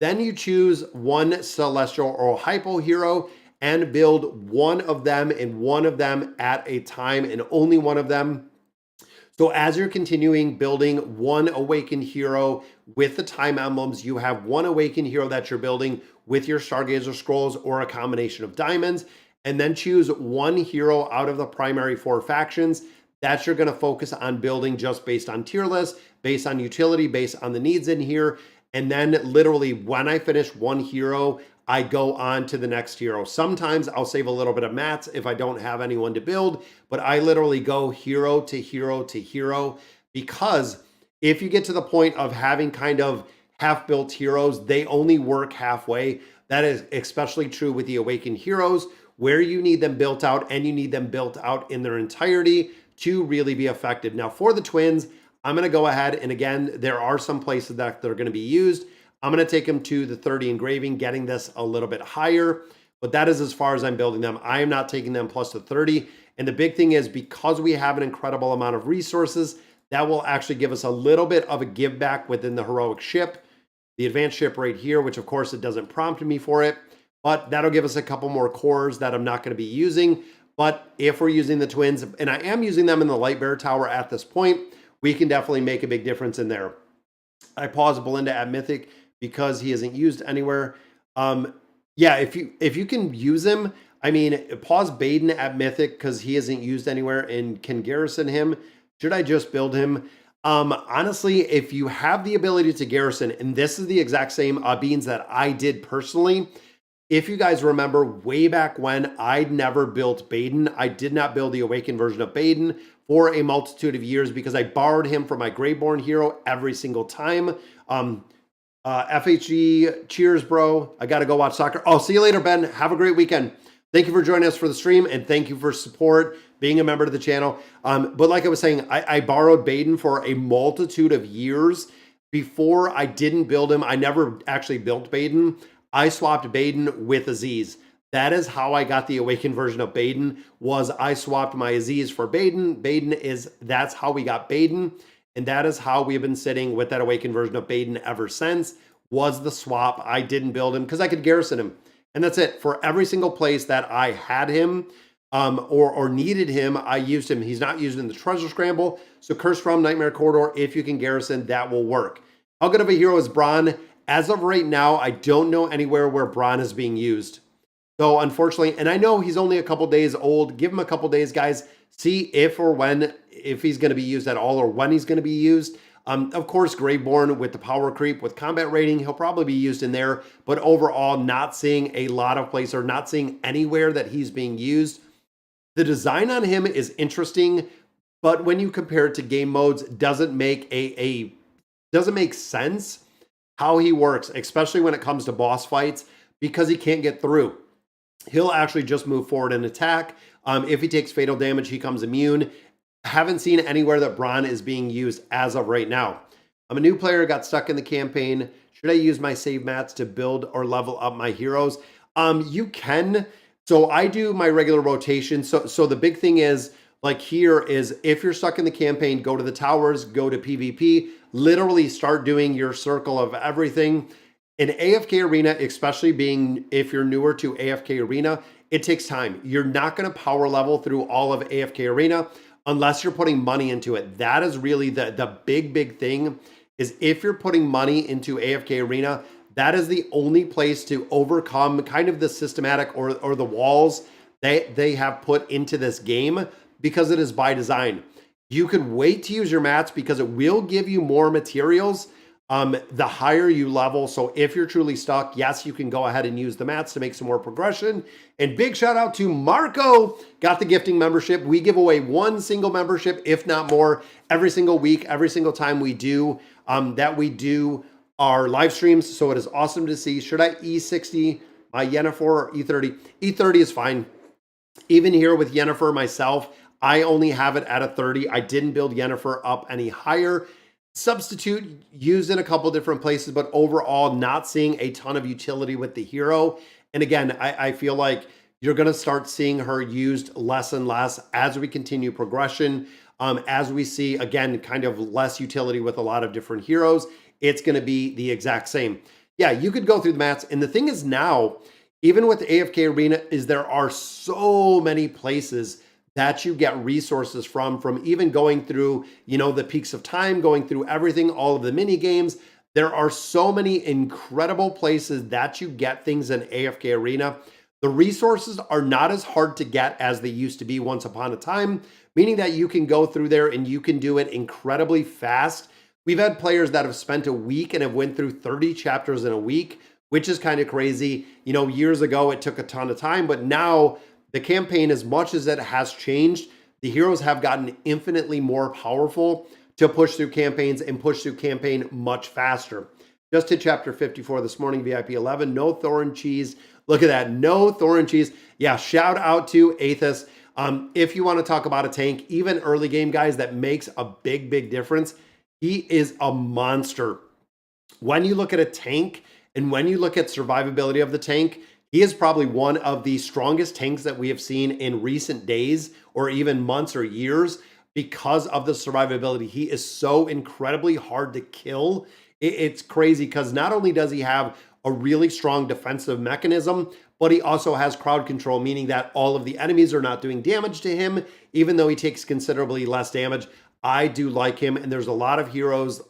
Speaker 1: Then you choose one Celestial or Hypo hero and build one of them and one of them at a time, and only one of them. So as you're continuing building one Awakened hero with the time emblems, you have one Awakened hero that you're building with your Stargazer scrolls or a combination of diamonds, and then choose one hero out of the primary 4 factions that you're going to focus on building just based on tier list, based on utility, based on the needs in here. And then literally when I finish one hero, I go on to the next hero. Sometimes I'll save a little bit of mats if I don't have anyone to build, but I literally go hero to hero to hero, because if you get to the point of having kind of half-built heroes, they only work halfway. That is especially true with the Awakened heroes, where you need them built out, and you need them built out in their entirety to really be effective. Now for the twins, I'm going to go ahead, and again, there are some places that they're going to be used. I'm going to take them to the 30 engraving, getting this a little bit higher, but that is as far as I'm building them. I am not taking them plus the 30. And the big thing is, because we have an incredible amount of resources, that will actually give us a little bit of a give back within the heroic ship, the advanced ship right here, which of course it doesn't prompt me for it, but that'll give us a couple more cores that I'm not going to be using. But if we're using the twins, and I am using them in the Light Bear Tower at this point, we can definitely make a big difference in there. I pause Belinda at Mythic because he isn't used anywhere. Yeah, if you can use him, I mean, pause Baden at Mythic because he isn't used anywhere, and can Garrison him. Should I just build him? Honestly, if you have the ability to Garrison, and this is the exact same beans that I did personally. If you guys remember way back when, I'd never built Baden. I did not build the Awakened version of Baden for a multitude of years because I borrowed him from my Greyborn hero every single time. FHG, cheers, bro. I got to go watch soccer. Oh, see you later, Ben. Have a great weekend. Thank you for joining us for the stream, and thank you for support, being a member of the channel. But like I was saying, I borrowed Baden for a multitude of years. Before I didn't build him, I never actually built Baden. I swapped Baden with Aziz. That is how I got the Awakened version of Baden, was I swapped my Aziz for Baden. That's how we got Baden. And that is how we've been sitting with that Awakened version of Baden ever since, was the swap. I didn't build him because I could Garrison him. And that's it. For every single place that I had him or needed him, I used him. He's not used in the Treasure Scramble. So Curse from Nightmare Corridor, if you can Garrison, that will work. How good of a hero is Braun? As of right now, I don't know anywhere where Braun is being used. So unfortunately, and I know he's only a couple days old. Give him a couple days, guys. See if he's going to be used at all, or when he's going to be used. Of course, Greyborn with the power creep, with combat rating, he'll probably be used in there. But overall, not seeing a lot of places, or not seeing anywhere that he's being used. The design on him is interesting, but when you compare it to game modes, doesn't make sense. how he works, especially when it comes to boss fights, because he can't get through. He'll actually just move forward and attack. If he takes fatal damage, he comes immune. Haven't seen anywhere that Braun is being used as of right now. I'm a new player, got stuck in the campaign. Should I use my save mats to build or level up my heroes? You can. So I do my regular rotation. So the big thing is, like here is, if you're stuck in the campaign, go to the towers, go to PvP, literally start doing your circle of everything. In AFK Arena, especially being, if you're newer to AFK Arena, it takes time. You're not going to power level through all of AFK Arena unless you're putting money into it. That is really the big thing, is if you're putting money into AFK Arena, that is the only place to overcome kind of the systematic or the walls they have put into this game, because it is by design. You can wait to use your mats because it will give you more materials the higher you level. So if you're truly stuck, yes, you can go ahead and use the mats to make some more progression. And big shout out to Marco, got the gifting membership. We give away one single membership, if not more, every single week, every single time we do our live streams. So it is awesome to see. Should I E60 my Yennefer or E30? E30 is fine. Even here with Yennefer myself, I only have it at a 30. I didn't build Yennefer up any higher. Substitute used in a couple different places, but overall not seeing a ton of utility with the hero. And again, I feel like you're going to start seeing her used less and less as we continue progression. As we see, again, kind of less utility with a lot of different heroes, it's going to be the exact same. Yeah, you could go through the mats. And the thing is now, even with AFK Arena, is there are so many places that you get resources from even going through, the peaks of time, going through everything, all of the mini games. There are so many incredible places that you get things in AFK Arena. The resources are not as hard to get as they used to be once upon a time, meaning that you can go through there and you can do it incredibly fast. We've had players that have spent a week and have went through 30 chapters in a week, which is kind of crazy. Years ago, it took a ton of time, but now the campaign, as much as it has changed, the heroes have gotten infinitely more powerful to push through campaigns and push through campaign much faster. Just hit chapter 54 this morning, VIP 11, no Thorin cheese. Look at that, no Thorin cheese. Yeah, shout out to Athos. If you want to talk about a tank, even early game guys, that makes a big difference. He is a monster. When you look at a tank and when you look at survivability of the tank, he is probably one of the strongest tanks that we have seen in recent days or even months or years because of the survivability. He is so incredibly hard to kill. It's crazy because not only does he have a really strong defensive mechanism, but he also has crowd control, meaning that all of the enemies are not doing damage to him, even though he takes considerably less damage. I do like him, and there's a lot of heroes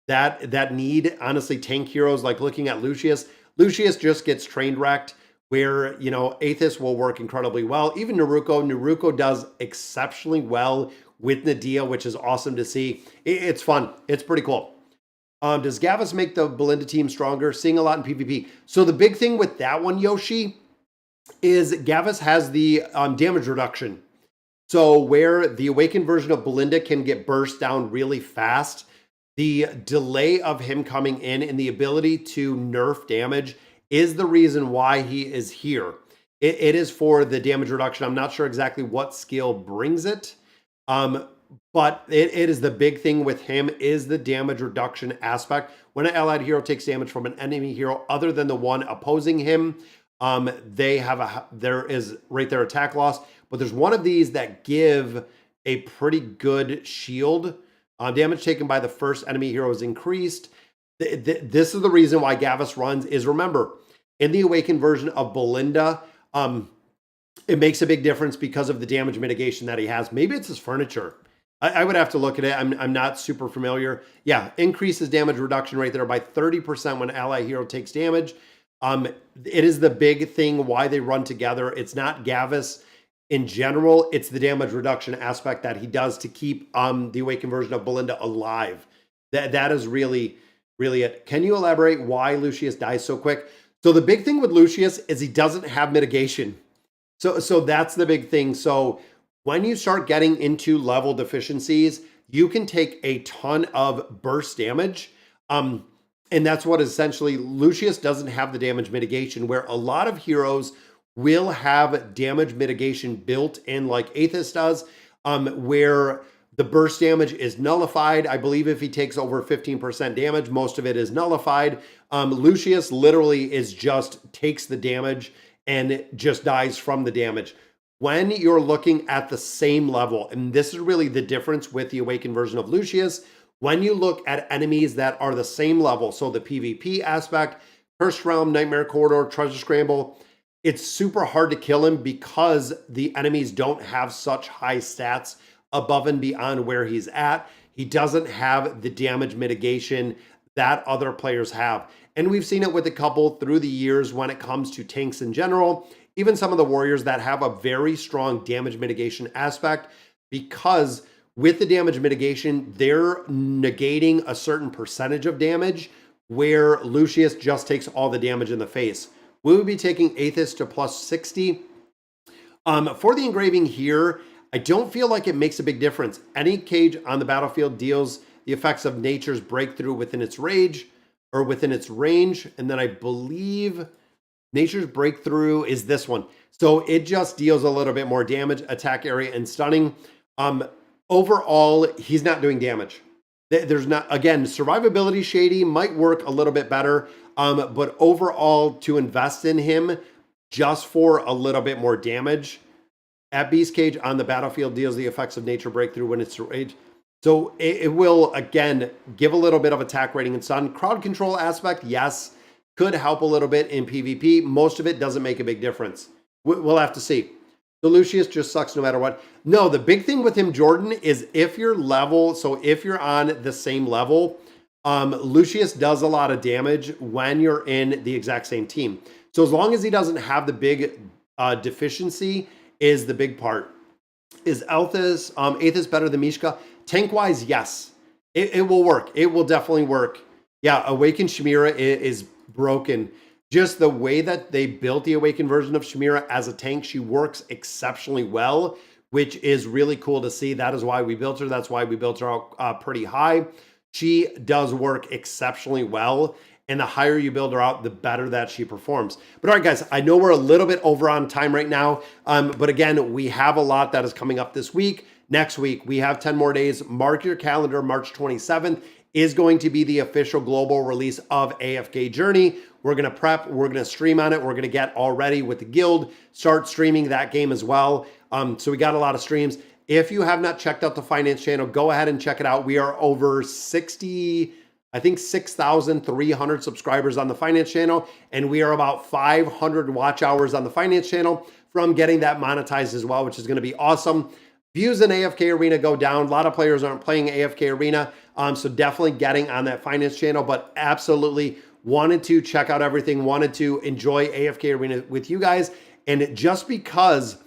Speaker 1: that need, honestly, tank heroes, like looking at Lucius. Lucius just gets train wrecked, where, Athos will work incredibly well. Even Naruko does exceptionally well with Nadia, which is awesome to see. It's fun. It's pretty cool. Does Gavus make the Belinda team stronger? Seeing a lot in PvP. So the big thing with that one, Yoshi, is Gavus has the damage reduction. So where the awakened version of Belinda can get burst down really fast, the delay of him coming in and the ability to nerf damage is the reason why he is here. It is for the damage reduction. I'm not sure exactly what skill brings it, but it is the big thing with him is the damage reduction aspect. When an allied hero takes damage from an enemy hero other than the one opposing him, there is right there attack loss. But there's one of these that give a pretty good shield. Damage taken by the first enemy hero is increased. This is the reason why Gavus runs is, remember, in the awakened version of Belinda, it makes a big difference because of the damage mitigation that he has. Maybe it's his furniture. I would have to look at it. I'm not super familiar. Yeah, increases damage reduction right there by 30% when ally hero takes damage. It is the big thing why they run together. It's not Gavus in general, it's the damage reduction aspect that he does to keep the awakened version of Belinda alive. That is really it. Can you elaborate why Lucius dies so quick? So the big thing with Lucius is he doesn't have mitigation. So that's the big thing. So when you start getting into level deficiencies, you can take a ton of burst damage. And that's what essentially Lucius doesn't have the damage mitigation, where a lot of heroes will have damage mitigation built in like Aethys does, where the burst damage is nullified. I believe if he takes over 15% damage, most of it is nullified. Lucius literally is just takes the damage and just dies from the damage. When you're looking at the same level, and this is really the difference with the Awakened version of Lucius, when you look at enemies that are the same level, so the PvP aspect, Cursed Realm, Nightmare Corridor, Treasure Scramble, it's super hard to kill him because the enemies don't have such high stats above and beyond where he's at. He doesn't have the damage mitigation that other players have. And we've seen it with a couple through the years when it comes to tanks in general, even some of the warriors that have a very strong damage mitigation aspect, because with the damage mitigation, they're negating a certain percentage of damage where Lucius just takes all the damage in the face. We would be taking Aethys to plus 60. For the engraving here, I don't feel like it makes a big difference. Any cage on the battlefield deals the effects of nature's breakthrough within its range, and then I believe nature's breakthrough is this one. So it just deals a little bit more damage, attack area, and stunning. Overall, he's not doing damage. There's not, again, survivability shady might work a little bit better, but overall, to invest in him just for a little bit more damage, at Beast Cage on the battlefield deals the effects of nature breakthrough when it's rage. So it will, again, give a little bit of attack rating and stun. Crowd control aspect, yes, could help a little bit in PvP. Most of it doesn't make a big difference. We'll have to see. So Lucius just sucks no matter what. No, the big thing with him, Jordan, is if you're level, so if you're on the same level, Lucius does a lot of damage when you're in the exact same team. So as long as he doesn't have the big deficiency is the big part. Is Aethys better than Mishka? Tank-wise, yes. It will work. It will definitely work. Yeah, Awakened Chimera is broken. Just the way that they built the Awakened version of Chimera as a tank, she works exceptionally well, which is really cool to see. That is why we built her. That's why we built her out pretty high. She does work exceptionally well. And the higher you build her out, the better that she performs. But all right, guys, I know we're a little bit over on time right now. But again, we have a lot that is coming up this week. Next week, we have 10 more days. Mark your calendar. March 27th is going to be the official global release of AFK Journey. We're going to prep. We're going to stream on it. We're going to get all ready with the guild, start streaming that game as well. So we got a lot of streams. If you have not checked out the finance channel, go ahead and check it out. We are over 6,300 subscribers on the finance channel, and we are about 500 watch hours on the finance channel from getting that monetized as well, which is going to be awesome. Views in AFK Arena go down. A lot of players aren't playing AFK Arena, so definitely getting on that finance channel, but absolutely wanted to check out everything, wanted to enjoy AFK Arena with you guys. And just because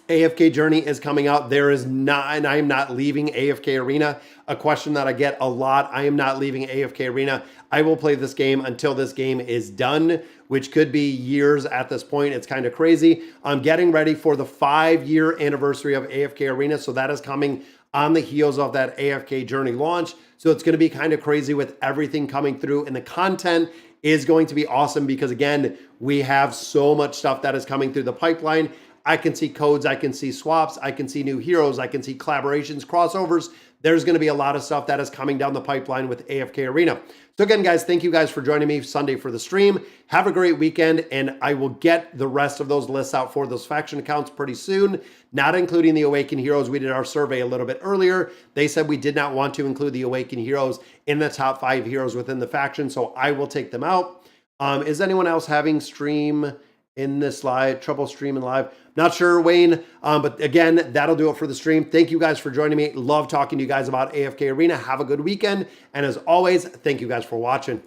Speaker 1: AFK Journey is coming out, there is not, and I am not leaving AFK Arena. A question that I get a lot, I am not leaving AFK Arena. I will play this game until this game is done, which could be years at this point. It's kind of crazy. I'm getting ready for the 5-year anniversary of AFK Arena, so that is coming on the heels of that AFK Journey launch. So it's going to be kind of crazy with everything coming through, and the content is going to be awesome because, again, we have so much stuff that is coming through the pipeline. I can see codes, I can see swaps, I can see new heroes, I can see collaborations, crossovers. There's going to be a lot of stuff that is coming down the pipeline with AFK Arena. So again, guys, thank you guys for joining me Sunday for the stream. Have a great weekend, and I will get the rest of those lists out for those faction accounts pretty soon, not including the Awakened Heroes. We did our survey a little bit earlier. They said we did not want to include the Awakened Heroes in the top 5 heroes within the faction, so I will take them out. Is anyone else having stream in this live, trouble streaming live? Not sure, Wayne, but again, that'll do it for the stream. Thank you guys for joining me. Love talking to you guys about AFK Arena. Have a good weekend. And as always, thank you guys for watching.